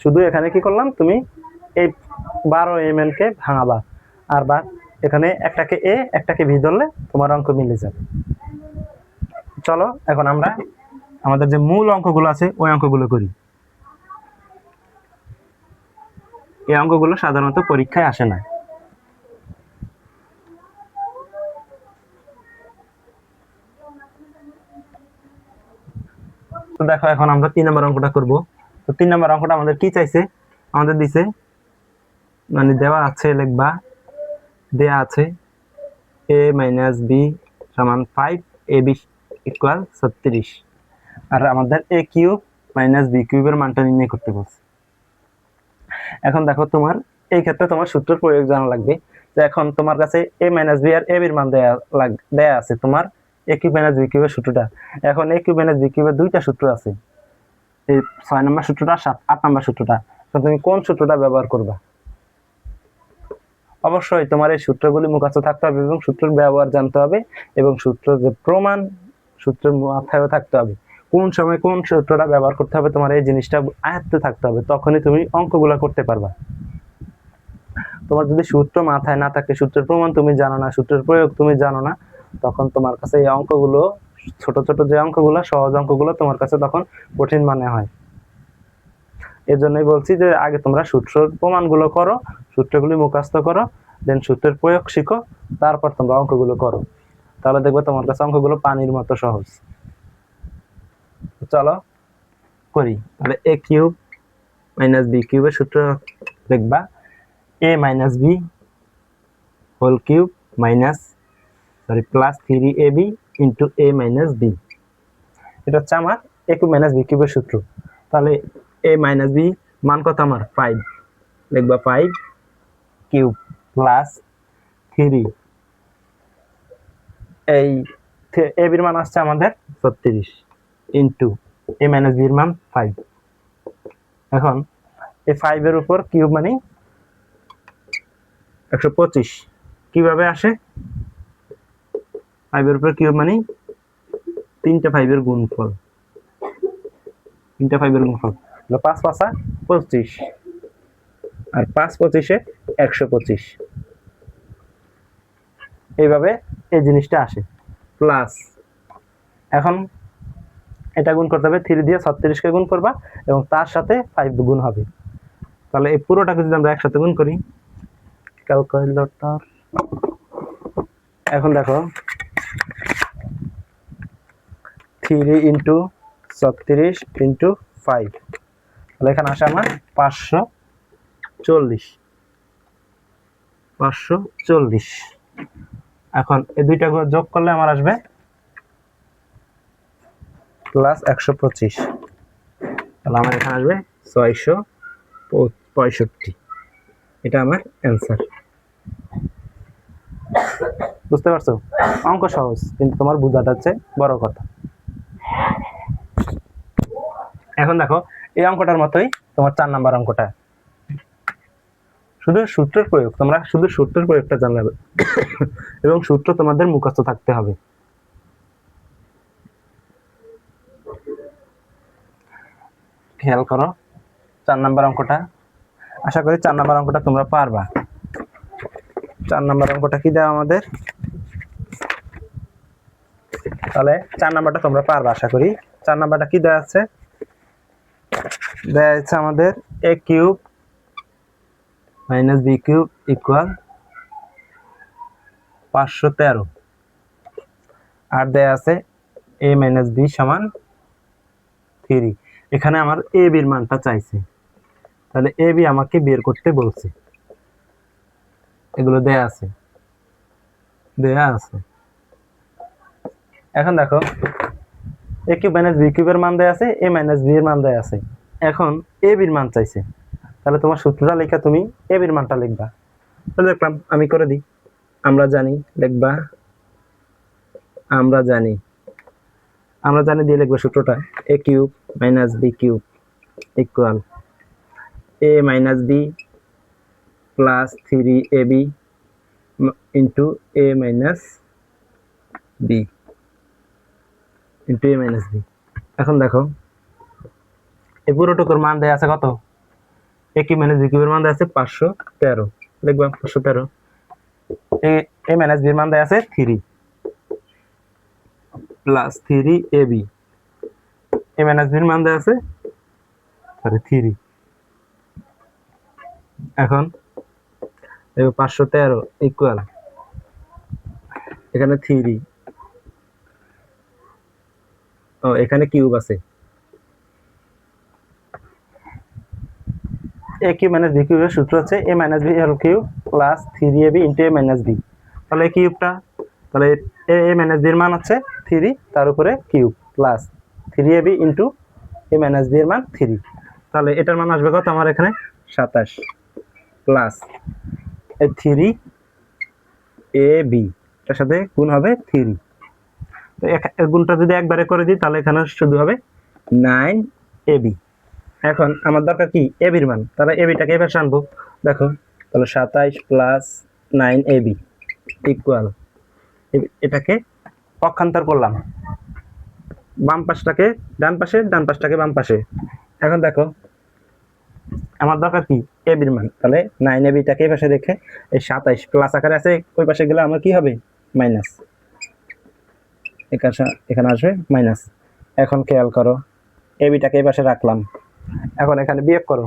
শুধু এখানে কি করলাম, তুমি এই 12mn কে ভাঙাবা, আর বা এখানে একটাকে a একটাকে b ধরলে তোমার অঙ্ক মিলে যাবে। চলো এখন আমরা আমাদের যে মূল অঙ্কগুলো আছে ওই অঙ্কগুলো করি। এই অঙ্কগুলো সাধারণত পরীক্ষায় আসে না। তো দেখো এখন আমরা 3 নম্বর অঙ্কটা করব। তো 3 নম্বর অঙ্কটা আমাদের কি চাইছে? আমাদের দিছে মানে দেওয়া আছে, লিখবা দেয়া আছে a মাইনাস b সমান 5ab ইকুয়াল 36, আর আমাদের a কিউব মাইনাস b কিউবের মানটা নির্ণয় করতে বলছে। এখন দেখো তোমার এই ক্ষেত্রে তোমার সূত্রের প্রয়োগ জানা লাগবে, যে এখন তোমার কাছে a মাইনাস b আর a এর মান দেয়া আছে তোমার a কিউব মাইনাস b কিউবের সূত্রটা। এখন a কিউব মাইনাস b কিউবের দুইটা সূত্র আছে, এই 6 নম্বর সূত্রটা 8 নম্বর সূত্রটা। তো তুমি কোন সূত্রটা ব্যবহার করবা? অবশ্যই তোমার এই সূত্রগুলি মুখস্থ থাকতে হবে এবং সূত্রের ব্যবহার জানতে হবে এবং সূত্রের যে প্রমাণ সূত্রের মাথায়ও থাকতে হবে। কোন সময় কোন সূত্রটা ব্যবহার করতে হবে তোমার এই জিনিসটা আয়ত্তে থাকতে হবে, তখনই তুমি অঙ্কগুলো করতে পারবা। তোমার যদি সূত্র মাথায় না থাকে, সূত্রের প্রমাণ তুমি জানো না, সূত্রের প্রয়োগ তুমি জানো না, তখন তোমার কাছে এই অঙ্কগুলো, ছোট ছোট যে অঙ্কগুলো, সহজ অঙ্কগুলো তোমার কাছে তখন কঠিন মনে হয়। এর জন্যই বলছি যে আগে তোমরা সূত্রের প্রমাণগুলো করো, সূত্রগুলি মুখস্থ করো, দেন সূত্রের প্রয়োগ শিখো, তারপর তোমরা অঙ্কগুলো করো। তাহলে দেখবে তোমার কাছে অঙ্কগুলো পানির মতো সহজ। চলো করি। তাহলে এ কিউব মাইনাস বি কিউবের সূত্র দেখবা, a minus b whole cube minus plus 3ab into a minus b. এটা হচ্ছে আমার এ কিউব মাইনাস বি কিউবের সূত্র। তাহলে এ মাইনাস বি মান কত আমার 5, লিখবা 5 কিউব প্লাস 3, এই এ বির মান আসছে আমাদের 36 ইন্টু এ মাইনাস বির মান 5। এখন এই 5 এর উপর কিউব মানে 125 কিভাবে আসে? 5 এর উপর কিউব মানে 3টা 5 এর গুণফল, 3টা 5 এর গুণফল 5 5 25 আর 5 25 125। এইভাবে এই জিনিসটা আসে। প্লাস এখন এটা গুণ করতে হবে 3 দিয়ে 36 কে গুণ করবা এবং তার সাথে 5 গুণ হবে। তাহলে এই পুরোটাকে যদি আমরা একসাথে গুণ করি, ক্যালকুলেটর, এখন দেখো 3 ইন্টু 36 ইন্টু 5, তাহলে এখানে আসে আমার 540। এখন এই দুইটা যোগ করলে আমার আসবে প্লাস 125, তাহলে আমার এখানে আসবে 665। এটা আমার অ্যান্সার। বুঝতে পারছো? অঙ্ক সহজ, কিন্তু তোমার বোঝাটা হচ্ছে বড় কথা। এখন দেখো এই অঙ্কটার মতোই তোমার 4 নাম্বার অঙ্কটা, শুধু সূত্রের প্রয়োগ, তোমরা শুধু সূত্রের প্রয়োগটা জানবে এবং সূত্র তোমাদের মুখস্থ থাকতে হবে। খেয়াল করো 4 নাম্বার অঙ্কটা, আশা করি 4 নাম্বার অঙ্কটা তোমরা পারবা। 4 নাম্বার অঙ্কটা কি দেওয়া আমাদের? তাহলে 4 নাম্বারটা তোমরা পারবা আশা করি। 4 নাম্বারটা কি দেওয়া আছে? দেওয়া আছে আমাদের a cube minus b cube equal 513, আর দেওয়া আছে a মাইনাস বি সমান 3। এখানে আমার a বির মানটা চাইছে, তাহলে a বি আমাকে বের করতে বলছে। এগুলো দেয়া আছে। এখন দেখো a কিউব মাইনাস বি কিউবের মান দেয়া আছে, a মাইনাস বি এর মান দেয়া আছে। এখন a বির মান চাইছে, তাহলে তোমার সূত্রটা লেখা তুমি a বির মানটা লিখবা। তাহলে দেখলাম আমি করে দিই। আমরা জানি লিখবা, আমরা জানি দিয়ে লিখবো সূত্রটা a cube minus b cube equal a minus b plus 3ab into a minus b into a minus b. এখন দেখো এই পুরোটুকুর মান দেয়া আছে কত? a কিউব মাইনাস বি কিউবের মান দেয়া আছে 513, লিখবা 513। a মাইনাস বি এর মান দেয়া আছে 3 plus 3ab, a minus b এর মান দেয়া আছে 3। এখন 513 ইকুয়াল এখানে 3, ও এখানে কিউব আছে, a কিউব মাইনাস বি কিউবের সূত্র হচ্ছে a minus b whole cube plus 3ab into a minus b. তাহলে এই কিউবটা, তাহলে a মাইনাস বি এর মান হচ্ছে 3, তার উপরে cube plus 3ab into a minus b এর মান 3। তাহলে এটার মান আসবে কত আমার এখানে? 27 প্লাস এই 3ab, এটার সাথে গুণ হবে 3। তো গুণটা যদি একবারে করে দিই তাহলে এখানে শুধু হবে 9ab। এখন আমার দরকার কি? এ বির মান, তাহলে এ বিটাকে এবার আনবো। দেখো তাহলে 27 প্লাস 9ab ইকুয়াল, এটাকে পক্ষান্তর করলাম, বাম পাশটাকে ডান পাশে, ডান পাশটাকে বাম পাশে। এখন দেখো আমার দরকার কি এ বির মান, তাহলে 9ab-টাকে এই পাশে রেখে এই 27 প্লাস আকারে আছে ওই পাশে গেলে আমার কি হবে মাইনাস, এখানে আসবে মাইনাস। এখন খেয়াল করো ab-টাকে এই পাশে রাখলাম, এখন এখানে বিয়োগ করো,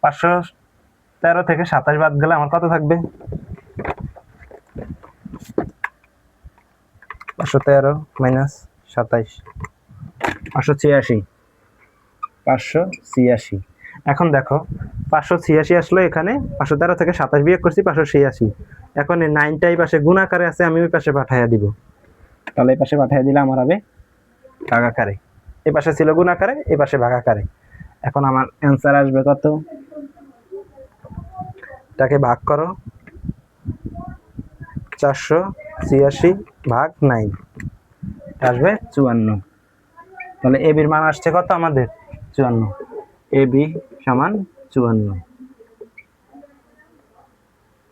513 থেকে 27 বাদ গেলে আমার কত থাকবে, 513 মাইনাস 27 586, 586। এখন দেখো 586 আসলে এখানে 513 থেকে 27 বিয়োগ করছি 586। এখন এই 9টা এই পাশে গুণ আকারে আছে, আমি ওই পাশে পাঠাইয়া দিব, তাহলে এই পাশে পাঠিয়ে দিলে আমার হবে ভাগ আকারে, এই পাশে ছিল গুণ আকারে, এই পাশে ভাগ আকারে। এখন আমার অ্যান্সার আসবে কত, এটাকে ভাগ করো 486 ভাগ 9 আসবে 54। তাহলে এ বির মান আসছে কত আমাদের 54, এ বি সমান 54,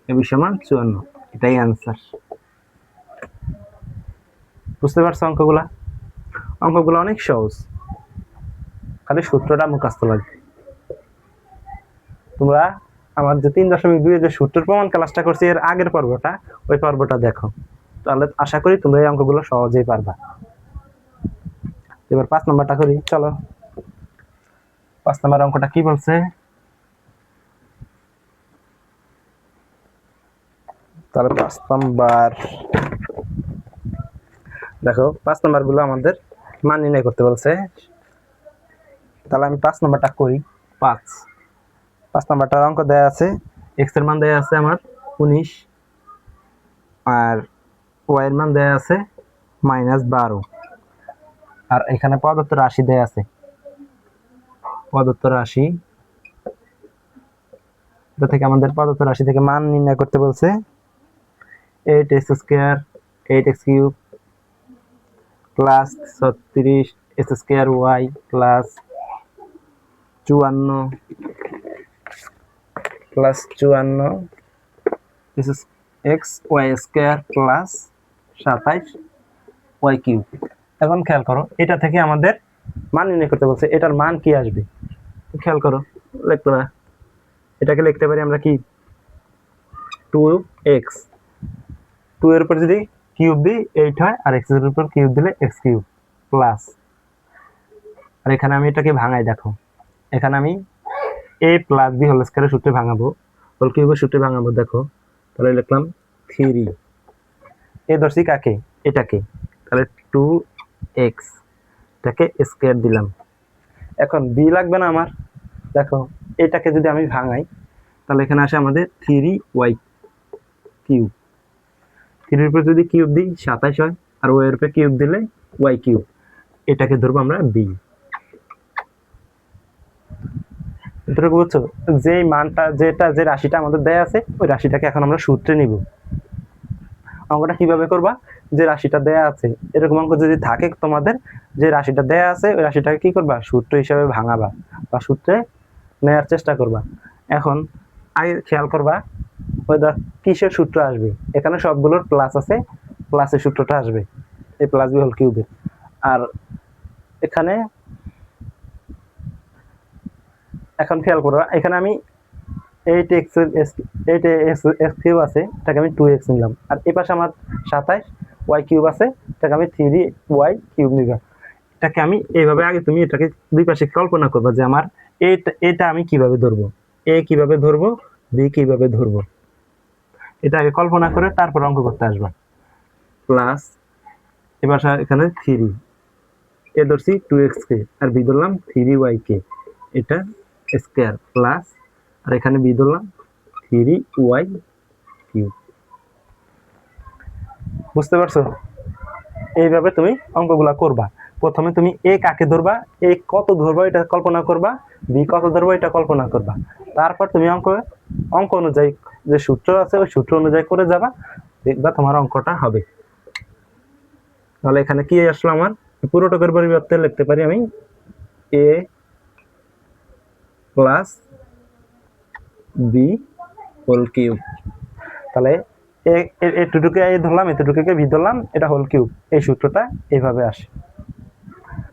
এ বি সমান 54, এটাই অ্যান্সার। বুঝতে পারছো অঙ্কগুলা? অঙ্কগুলো অনেক সহজ, খালি সূত্রটা মুখস্থ লাগবে। তোমরা আমার যে 3.2 যে সূত্রের প্রমাণ ক্লাসটা করছি এর আগের পর্বটা, ওই পর্বটা দেখো, তাহলে আশা করি তোমরা এই অঙ্কগুলো সহজেই পারবা। এবার 5 নম্বরটা করি, চলো। 5 নম্বর অঙ্কটা কি বলছে, তাহলে 5 নম্বর দেখো, 5 নম্বর গুলো আমাদের মান নির্ণয় করতে বলছে। তাহলে আমি 5 নম্বরটা করি। 5 নম্বরটার অঙ্ক দেয়া আছে, x এর মান দেয়া আছে আমার 19 আর y এর মান দেয়া আছে -12, আর এখানে প্রদত্ত রাশি দেয়া আছে, প্রদত্ত রাশি, এটা থেকে আমাদের প্রদত্ত রাশি থেকে মান নির্ণয় করতে বলছে। 8x square 8x cube plus 36 square y plus 54 plus 54 this is x y square plus 27 y cube. এখন খেয়াল করো এটা থেকে আমাদের মান নির্ণয় করতে বলছে, এটার মান কি আসবে খেয়াল করো, লিখতে পারি, এটাকে লিখতে পারি আমরা কি 2x, 2 এর উপর যদি কিউব দিই 8 হয়, আর x এর উপর কিউব দিলে x কিউব প্লাস, আর এখানে আমি এটাকে ভাঙাই, দেখো এখানে আমি a প্লাস b হোল স্কয়ারের সূত্রে ভাঙাবো, হোল কিউবের সূত্রে ভাঙাবো, দেখো তাহলে লিখলাম 3, এ ধরছি কাকে এটাকে, তাহলে 2x, এটাকে স্কয়ার দিলাম। এখন b লাগবে না আমার, দেখো এটাকে যদি আমি ভাঙাই তাহলে এখানে আসে আমাদের 3y কিউব, 3 এর উপর যদি কিউব দিই 27 হয়, আর y এর উপর কিউব দিলে y কিউব, এটাকে ধরবো আমরা b। এতটুকু বুঝছো, যে মানটা যেটা যে রাশিটা আমাদের দেয়া আছে ওই রাশিটাকে এখন আমরা সূত্রে নিব। অঙ্কটা কিভাবে করবা, যে রাশিটা দেয়া আছে এরকম অঙ্ক যদি থাকে তোমাদের, যে রাশিটা দেয়া আছে ওই রাশিটাকে কি করবা সূত্র হিসাবে ভাঙাবা বা সূত্রে নেওয়ার চেষ্টা করবা। এখন আগে খেয়াল করবা ওই কিসের সূত্র আসবে, এখানে সবগুলোর প্লাস আছে, প্লাসের সূত্রটা আসবে এই প্লাস বি হোল কিউবের। আর এখানে এখন খেয়াল করো এখানে আমি 8x কিউব আছে, এটাকে আমি 2x নিলাম, আর এই পাশে আমার 27 y কিউব আছে, এটাকে আমি 3y কিউব নিলাম। এটাকে আমি এইভাবে, আগে তুমি এটাকে দুই পাশে কল্পনা করবা যে আমার এটা আমি কিভাবে ধরবো, a কিভাবে ধরবো, b কিভাবে ধরবো, এটা আগে কল্পনা করে তারপর অঙ্ক করতে আসবা। প্লাস এবার এখানে 3, এ ধরছি 2x কে আর b ধরলাম 3y কে, এটা স্কয়ার প্লাস, আর এখানে b ধরলাম 3y কিউব। বুঝতে পারছো? এইভাবে তুমি অঙ্কগুলা করবা। প্রথমে তুমি a কাকে ধরবা, a কত ধরবা এটা কল্পনা করবা, b কত ধরবা এটা কল্পনা করবা, তারপর তুমি অঙ্ক অনুযায়ী যে সূত্র আছে ওই সূত্র অনুযায়ী করে যাবা, দেখবা তোমার অঙ্কটা হবে। তাহলে এখানে কি আসলো, আমার পুরোটকের পরিবর্তে লিখতে পারি আমি a plus b whole cube, তাহলে এটুকুকে এ ধরলাম, এতটুকুকে বি ধরলাম, এটা হোল কিউব। এই সূত্রটা এইভাবে আসে।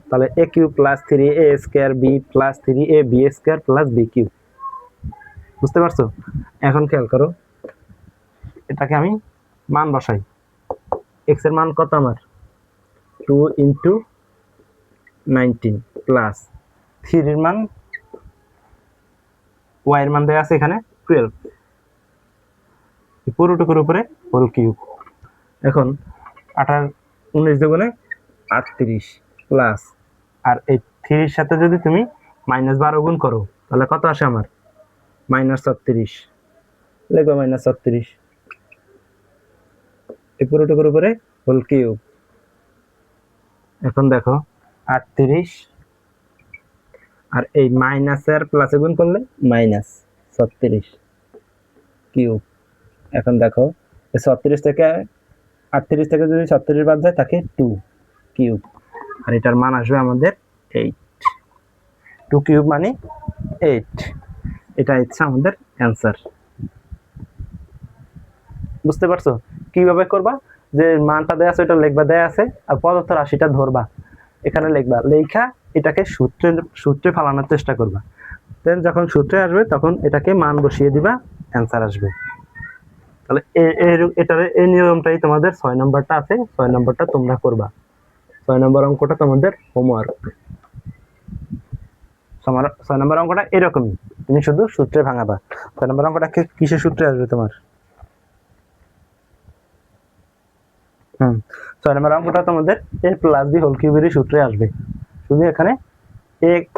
তাহলে a cube plus 3a square b plus 3a b square plus b cube. বুঝতে পারছো? এখন খেয়াল করো, এটাকে আমি মান বসাই। এক্স এর মান কত আমার? 2 ইন্টু 19 প্লাস 3 এর মান, ওয়াই এর মান দেওয়া আছে এখানে 12, পুরোটুকুর উপরে হোল কিউব। এখন 19 দুগুণে 38 প্লাস, আর এই 3 এর সাথে যদি তুমি -12 গুণ করো তাহলে কত আসে আমার? -36। লিখো -36, এই পুরোটুকুর উপরে হোল কিউব। এখন দেখো 38 আর এই মাইনাস আর প্লাসে গুণ করলে -36 কিউব। এখন দেখো 36 থেকে 38 থেকে যদি 36 বাদ যায় থাকে 2 কিউব, আর এটার মান আসবে আমাদের 8। 2 কিউব মানে 8। এটা হচ্ছে আমাদের অ্যান্সার। বুঝতে পারছো কিভাবে করবা? যে মানটা দেয়া আছে ওটা লিখবা, দেয়া আছে, আর পদার্থ রাশিটা ধরবা, এখানে লিখবা, লেখা এটাকে সূত্রে ফেলানোর চেষ্টা করবা। দেন যখন সূত্রে আসবে তখন এটাকে মান বসিয়ে দিবা, অ্যান্সার আসবে। তাহলে এটার এই নিয়মটাই তোমাদের 6 নম্বরটা আছে, 6 নম্বরটা তোমরা করবা। 6 নম্বর অঙ্কটা তোমাদের হোমওয়ার্ক। 6 নম্বর অঙ্কটা এরকমই, তুমি শুধু সূত্রে ভাঙাবা। 6 নম্বর অঙ্কটা কিসের সূত্রে আসবে তোমার? 6 নম্বর অঙ্কটা তোমাদের a প্লাস b হোল কিউবের সূত্রে আসবে। শুধু এখানে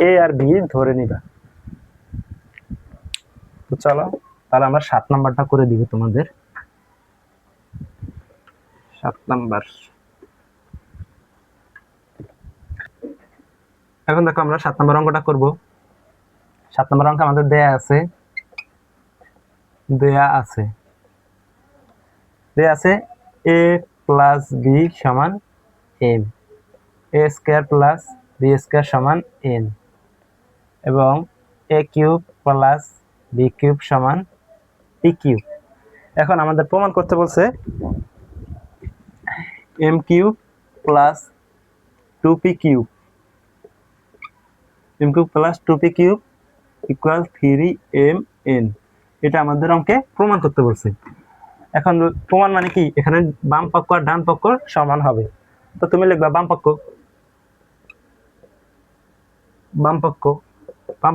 a আর b ধরে নিবা। তো চলো তাহলে আমরা 7 নাম্বারটা করে দিব তোমাদের। 7 নাম্বার, এখন দেখো আমরা 7 নাম্বার অঙ্কটা করব। 7 নাম্বার অঙ্ক আমাদের দেয়া আছে a প্লাস b সমান m, a square plus b square সমান n, এবং a cube plus b cube সমান p কিউব। এখন আমাদের প্রমাণ করতে বলছে m cube plus 2p cube, m cube plus 2p cube equal 3mn। এটা আমাদের অঙ্কে প্রমাণ করতে বলছে। এখন প্রমাণ মানে কি? এখানে বাম পক্ষ আর ডান পক্ষ সমান হবে। তো তুমি লিখবা বাম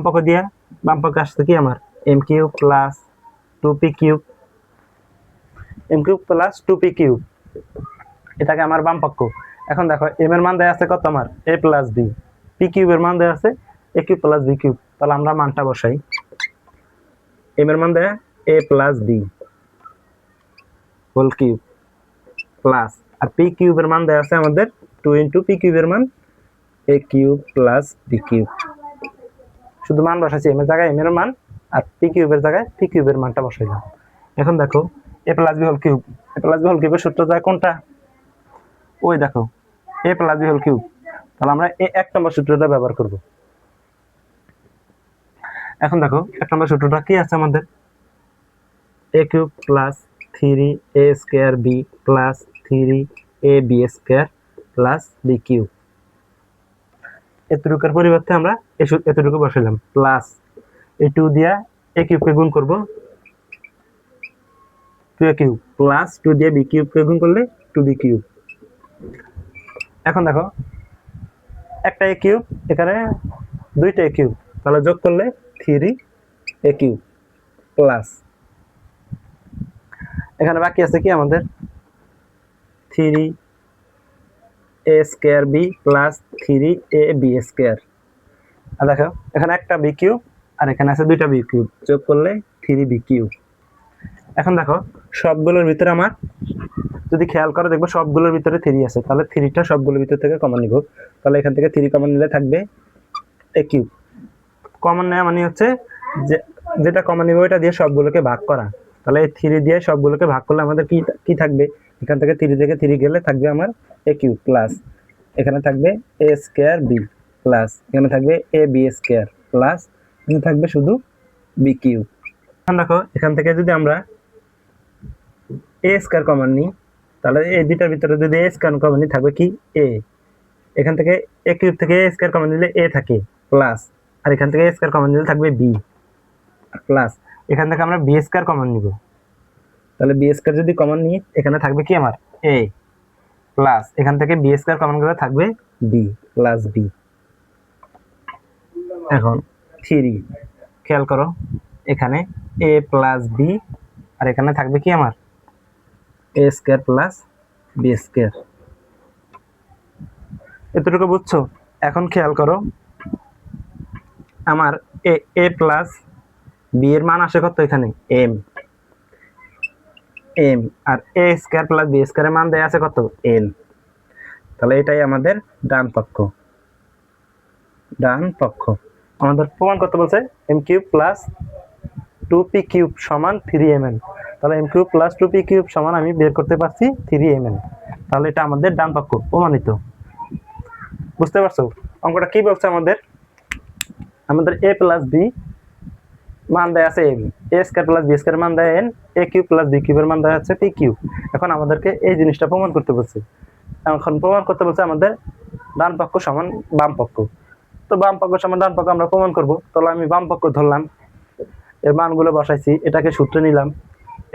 পক্ষ দিয়ে বাম পক্ষে আসছে কি আমার m cube plus 2p cube, m cube plus 2p cube, এটাকে আমার বাম পক্ষ। এখন দেখো m এর মান দেয়া আছে কত আমার? a প্লাস b, p কিউবের মান দেয়া আছে a cube plus b cube. তাহলে আমরা মানটা বসাই। m এর মান দেয়া a plus b whole cube plus, আর p কিউবের মান দেয়া আছে আমাদের 2 ইনটু p কিউবের মান a cube plus b cube. শুধু মান বসাইছি, m এর জায়গায় m এর মান, আর p কিউবের জায়গায় p কিউবের মানটা বসাইলাম। এখন দেখো a plus b whole cube, a plus b whole কিউবের সূত্র যায় কোনটা? ওই দেখো a plus b whole cube. তাহলে আমরা এই 1 নম্বর সূত্রটা ব্যবহার করব। এখন দেখো 1 নম্বর সূত্রটা কি আছে আমাদের? a cube plus 3a square b plus 3ab square plus b cube. এতটুকুর পরিবর্তে আমরা এতটুকু বসাইলাম, প্লাস এই 2 দিয়া a কিউবকে গুণ করব, 2a কিউব প্লাস 2 দিয়ে b কিউবকে গুণ করলে 2b কিউব। এখন দেখো একটা a কিউব, এখানে দুইটা a কিউব, তাহলে যোগ করলে 3a কিউব প্লাস, এখানে বাকি আছে কি আমাদের 3a square b plus 3ab square. আর দেখো এখানে একটা b কিউব আর এখানে আছে দুইটা b কিউব, যোগ করলে 3b কিউব। এখন দেখো সবগুলোর ভিতরে আমার, যদি খেয়াল করো দেখবো সবগুলোর ভিতরে 3 আছে, তাহলে 3টা সবগুলোর ভিতর থেকে কমন নিব। তাহলে এখান থেকে 3 কমন নিলে থাকবে a কিউব। কমন নেওয়া মানে হচ্ছে যেটা কমন নিব ওইটা দিয়ে সবগুলোকে ভাগ করা। তাহলে এই 3 দিয়ে সবগুলোকে ভাগ করলে আমাদের কি থাকবে? এখান থেকে 3 থেকে 3 গেলে থাকবে আমার a কিউব প্লাস, এখানে থাকবে a স্কয়ার b প্লাস, এখানে থাকবে a b স্কয়ার প্লাস, এখানে থাকবে শুধু b কিউব। এখন দেখো এখান থেকে যদি আমরা এ স্কয়ার কমন নিই, তাহলে এই দুইটার ভিতরে যদি এ স্কয়ার কমন নিই থাকবে কি এ, এখান থেকে এ কিউব থেকে এ স্কয়ার কমন নিলে এ থাকে প্লাস, আর এখান থেকে এ স্কয়ার কমন নিলে থাকবে বি প্লাস, এখান থেকে আমরা বি স্কয়ার কমন নিব, তাহলে বি স্কয়ার যদি কমন নিই এখানে থাকবে কি আমার এ প্লাস, এখান থেকে বি স্কয়ার কমন গেলে থাকবে বি প্লাস বি। এখন 3, খেয়াল করো এখানে এ প্লাস বি, আর এখানে থাকবে কি আমার এ স্কয়ার প্লাস বি স্কয়ার। এতটুকু বুঝছো? এখন খেয়াল করো আমার এ প্লাস বি এর মান আসে কত এখানে এম, এম, আর এ স্কয়ার প্লাস বি স্কয়ারের মান দেয়া আছে কত এন, তাহলে এটাই আমাদের ডান পক্ষ। ডান পক্ষ আমাদের প্রমাণ করতে বলছে M cube plus 2p cube সমান 3mn, তাহলে M cube plus 2p cube সমান আমি বের করতে পারছি 3mn, তাহলে এটা আমাদের ডান পক্ষ প্রমাণিত। বুঝতে পারছো অঙ্কটা কি বলছে আমাদের? আমাদের a প্লাস b মান দেয়া আছে m, a square plus b square মান দেয়া n, a cube plus b কিউবের মান দেয়া আছে p কিউব। এখন আমাদেরকে এই জিনিসটা প্রমাণ করতে বলছে, এখন প্রমাণ করতে বলছে আমাদের ডান পক্ষ সমান বাম পক্ষ। তো বাম পক্ষ সমান ডান পক্ষ আমরা প্রমাণ করব, তাহলে আমি বাম পক্ষ ধরলাম, এর মানগুলো বসাইছি, এটাকে সূত্রে নিলাম,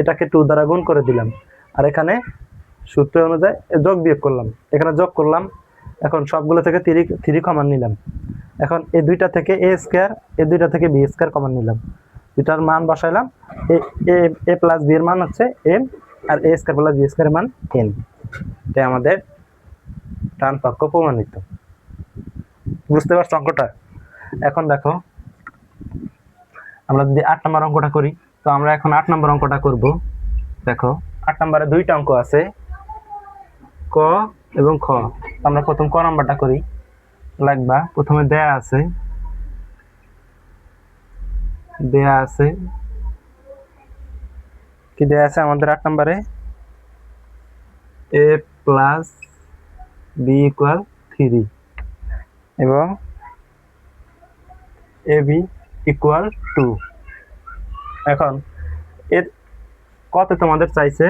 এটাকে 2 দ্বারা গুণ করে দিলাম, আর এখানে সূত্র অনুযায়ী যোগ বিয়োগ করলাম, এখানে যোগ করলাম। এখন সবগুলো থেকে 3 কমন নিলাম, এখন এই দুইটা থেকে এ স্কয়ার, এই দুইটা থেকে বি স্কয়ার কমন নিলাম, দুইটার মান বসাইলাম, এ প্লাস বি এর মান হচ্ছে এম, আর এ স্কয়ার প্লাস বি স্কয়ারের মান এন। এটা আমাদের ডান পক্ষ প্রমাণিত। বুঝতে পারছো অঙ্কটা? এখন দেখো আমরা যদি 8 নম্বর অঙ্কটা করি, তো আমরা এখন 8 নম্বর অঙ্কটা করব। দেখো 8 নম্বরে দুইটা অঙ্ক আছে, ক এবং খ। আমরা প্রথম ক নাম্বারটা করি। লাগবা প্রথমে দেয়া আছে কি দেয়া আছে আমাদের 8 নম্বরে a প্লাস বি ইকুয়াল 3 এবং এ বি ইকুয়াল 2। এখন এর কত তোমাদের চাইছে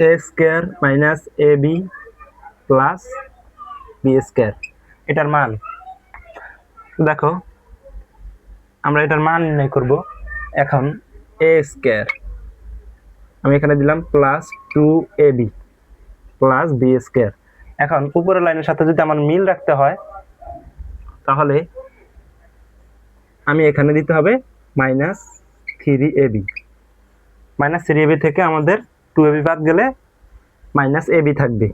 a square minus A B plus b square, এটার মান দেখো আমরা এটার মান নির্ণয় করব। এখন এ স্কয়ার আমি এখানে দিলাম plus 2ab plus b square. এখন উপরের লাইনের সাথে যদি আমার মিল রাখতে হয় তাহলে আমি এখানে দিতে হবে মাইনাস 3ab, মাইনাস 3ab থেকে আমাদের 2ab বাদ গেলে মাইনাস ab থাকবে।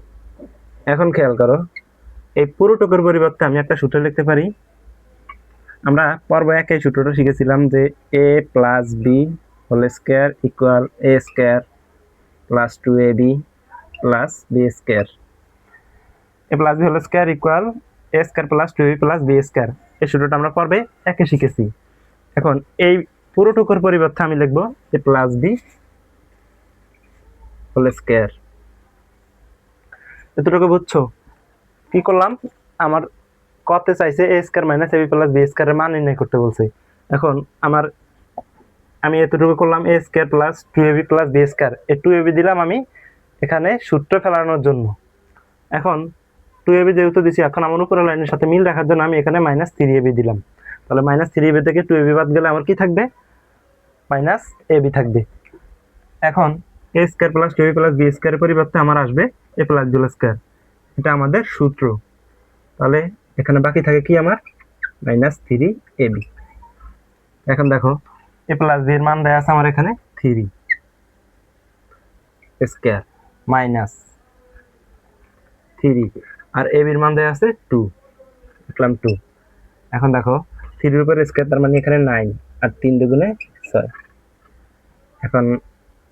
এখন খেয়াল করো এই পুরোটুকুর পরিবর্তে আমি একটা সূত্র লিখতে পারি। আমরা পর্ব একে সূত্রটা শিখেছিলাম যে a plus B whole square equal a square plus 2ab plus b square, a plus B whole square equal a square plus 2ab plus b square. এই সূত্রটা আমরা পর্বে একে শিখেছি। এখন এই পুরোটুকুর পরিবর্তে আমি লিখব a plus B whole square. এতটুকু বুঝছো? কি করলাম, আমার কত চাইছে a square minus ab plus b স্কয়ারের মান নির্ণয় করতে বলছে। এখন আমি এতটুকু করলাম a square plus 2ab plus b square, এই 2ab দিলাম আমি এখানে সূত্র ফেলানোর জন্য। এখন 2ab যেহেতু দিছি, এখন আমার উপরের লাইনের সাথে মিল রাখার জন্য আমি এখানে মাইনাস 3ab দিলাম, তাহলে মাইনাস 3ab থেকে 2ab বাদ গেলে আমার কি থাকবে মাইনাস ab থাকবে। এখন a square plus 2ab plus b স্কয়ারের পরিবর্তে আমার আসবে এ প্লাস বি স্কয়ার, এটা আমাদের সূত্র। তাহলে এখানে বাকি থাকে কি আমার মাইনাস 3ab। এখন দেখো এ প্লাস বি এর মান দেয়া আছে আমার এখানে 3 স্কয়ার মাইনাস 3, আর ab এর মান দেয়া আছে 2, লিখলাম 2। এখন দেখো 3 এর উপর স্কয়ার, তার মানে এখানে 9, আর 3 দুগুণে 6। এখন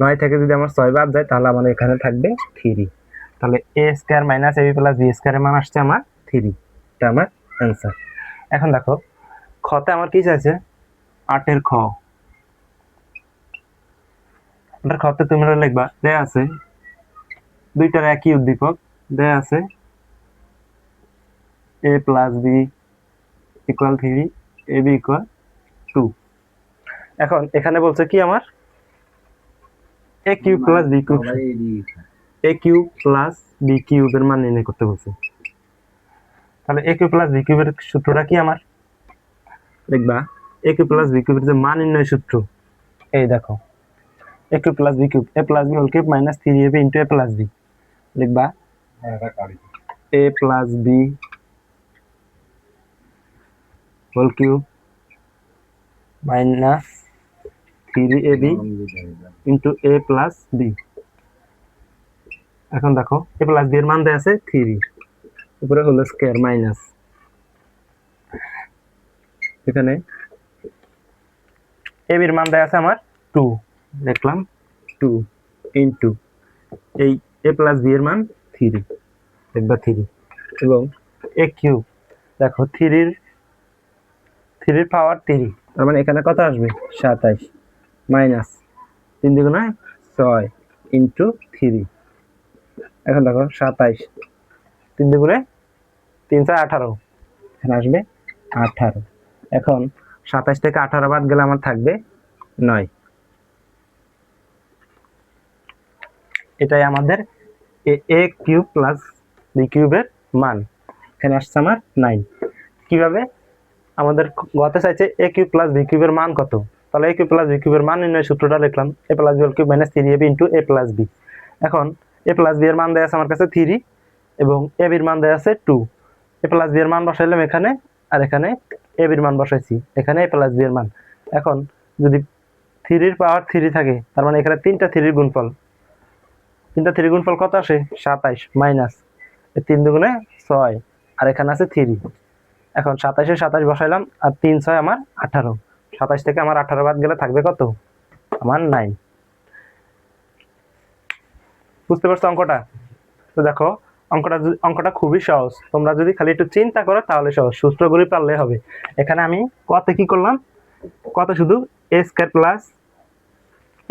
9 থেকে যদি আমার 6 বাদ যায় তাহলে আমার এখানে থাকবে 3। তাহলে a square minus ab plus b স্কয়ারের মান আসছে আমার 3, এটা আমার অ্যান্সার। এখন দেখো খতে আমার কি চাইছে 8 এর খ। এটার খতে তোমরা লিখবা দেয়া আছে দুইটার একই উদ্দীপক, দেয়া আছে a plus b equal 3, ab equal 2। এখন এখানে বলছে কি আমার a cube plus b cube, a cube plus b কিউবের মান নির্ণয় করতে বলছে। তাহলে এ কিউব প্লাস বি কিউবের সূত্রটা কি আমার দেখবা, এ কিউব প্লাস বি কিউবের যে মান নির্ণয় সূত্র, এই দেখো a cube plus b cube, a plus B whole cube minus 3ab into a plus b, লিখবা a plus B whole cube minus 3ab into a plus b. এখন দেখো এ প্লাস বি এর মান দেয়া আছে 3, উপরে হলো স্কয়ার মাইনাস, এখানে এ বির মান দেয়া আছে আমার 2, লিখলাম 2 ইনটু এই এ প্লাস বি এর মান 3, লিখবা 3, এবং এ কিউব দেখো 3 এর পাওয়ার 3, তার মানে এখানে কত আসবে 27 মাইনাস 3 দ্বিগুণে 6 ইনটু 3। এখন দেখো 27 3 দ্বিগুণে 3 4 18, এখানে আসবে 18। এখন 27 থেকে 18 বাদ গেলে আমার থাকবে 9। এটাই আমাদের এ কিউব প্লাস বি কিউবের মান, এখানে আসছে আমার 9। কিভাবে আমাদের গতে চাইছে এ কিউব প্লাস বি কিউবের মান কত, তাহলে এ কিউব প্লাস বি কিউবের মান নির্ণয় সূত্রটা লিখলাম a plus B whole cube minus 3ab into a plus b. এখন এ প্লাস বি এর মান দেয়া আছে আমার কাছে 3 এবং এ বির মান দেয়া আছে 2, এ প্লাস বি এর মান বসাইলাম এখানে, আর এখানে এ বির মান বসাইছি, এখানে এ প্লাস বি এর মান। এখন যদি 3 এর পাওয়ার 3 থাকে, তার মানে এখানে 3টা 3 এর গুণফল, 3টা 3 গুণফল কত আসে 27 মাইনাস 3 দুগুণে 6, আর এখানে আছে 3। এখন 27 এ 27 বসাইলাম, আর 3 6 আমার 18, 27 থেকে আমার 18 বাদ গেলে থাকবে কত আমার 9। বুঝতে পারছো অঙ্কটা? তো দেখো অঙ্কটা খুবই সহজ, তোমরা যদি খালি একটু চিন্তা করো তাহলে সহজ, সূত্রগুলি পারলে হবে। এখানে আমি কত কি করলাম, কত শুধু এ স্কয়ার প্লাস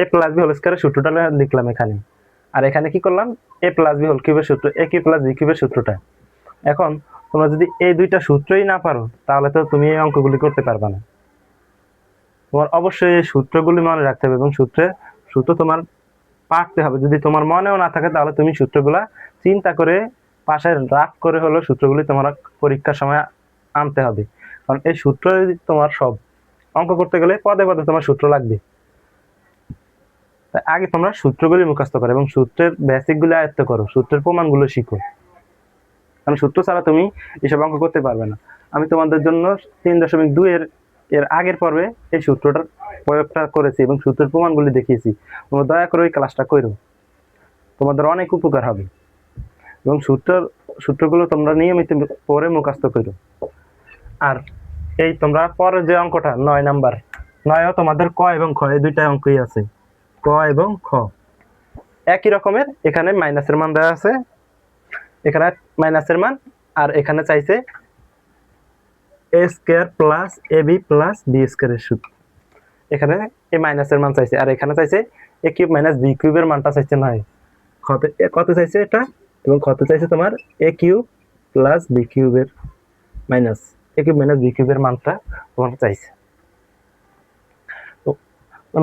এ প্লাস বি হোল স্কয়ারের সূত্রটা লিখলাম এখানে, আর এখানে কি করলাম এ প্লাস বি হোল কিউবের সূত্র, এ কিউব প্লাস বি কিউবের সূত্রটা। এখন তোমরা যদি এই দুইটা সূত্রই না পারো, তাহলে তো তুমি এই অঙ্কগুলি করতে পারবে না। তোমার অবশ্যই এই সূত্রগুলি মনে রাখতে হবে, এবং সূত্র তোমার পারতে হবে। যদি তোমার মনেও না থাকে, তাহলে তুমি সূত্রগুলা চিন্তা করে পাশে রাফ করে হলো সূত্রগুলি তোমার পরীক্ষার সময় আনতে হবে, কারণ এই সূত্র তোমার সব অঙ্ক করতে গেলে পদে পদে তোমার সূত্র লাগবে। তাই আগে তোমরা সূত্রগুলি মুখস্থ করো এবং সূত্রের বেসিকগুলো আয়ত্ত করো, সূত্রের প্রমাণগুলো শিখো, কারণ সূত্র ছাড়া তুমি এসব অঙ্ক করতে পারবে না। আমি তোমাদের জন্য 3.2 এর আগের পর্বে এই সূত্রটার প্রয়োগটা করেছি এবং সূত্রের প্রমাণগুলি দেখিয়েছি। তোমরা দয়া করে ওই ক্লাসটা করো, তোমাদের অনেক উপকার হবে। এবং সূত্রগুলো তোমরা নিয়মিত পরে মুখস্থ করো। আর এই তোমরা পরে যে অঙ্কটা 9 নাম্বার, 9ও তোমাদের ক এবং খ এই দুইটা অঙ্কই আছে, ক এবং খ একই রকমের। এখানে মাইনাসের মান দেওয়া আছে, এখানে মাইনাসের মান, আর এখানে চাইছে a square plus A B plus b স্কয়ারের সূত্র, এখানে এ মাইনাসের মান চাইছে, আর এখানে চাইছে এ কিউব মাইনাস বি কিউবের মানটা চাইছে 9, কত চাইছে এটা, এবং কত চাইছে তোমার এ কিউব প্লাস বি কিউবের মাইনাস এ কিউব মাইনাস বি কিউবের মানটা তোমার চাইছে। তো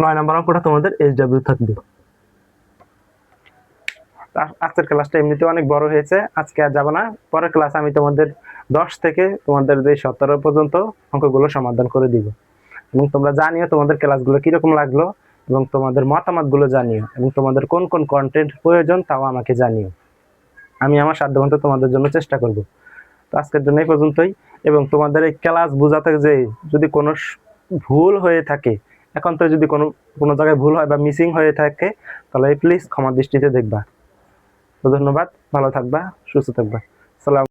9 নম্বর অঙ্কটা তোমাদের SW থাকবে। আজকের ক্লাসটা এমনিতে অনেক বড় হয়েছে, আজকে আর যাবো না। পরের ক্লাস আমি তোমাদের 10 থেকে তোমাদের যে 17 পর্যন্ত অঙ্কগুলো সমাধান করে দিব, এবং তোমরা জানিও তোমাদের ক্লাসগুলো কিরকম লাগলো, এবং তোমাদের মতামতগুলো জানিও, এবং তোমাদের কোন কোন কন্টেন্ট প্রয়োজন তাও আমাকে জানিও। আমি আমার সাধ্যমতো তোমাদের জন্য চেষ্টা করব। তো আজকের জন্য এই পর্যন্তই, এবং তোমাদের এই ক্লাস বোঝাতে যে যদি কোনো ভুল হয়ে থাকে, এখন তো যদি কোনো জায়গায় ভুল হয় বা মিসিং হয়ে থাকে, তাহলে প্লিজ ক্ষমা দৃষ্টিতে দেখবা। তো ধন্যবাদ, ভালো থাকবা, সুস্থ থাকবা। সালাম।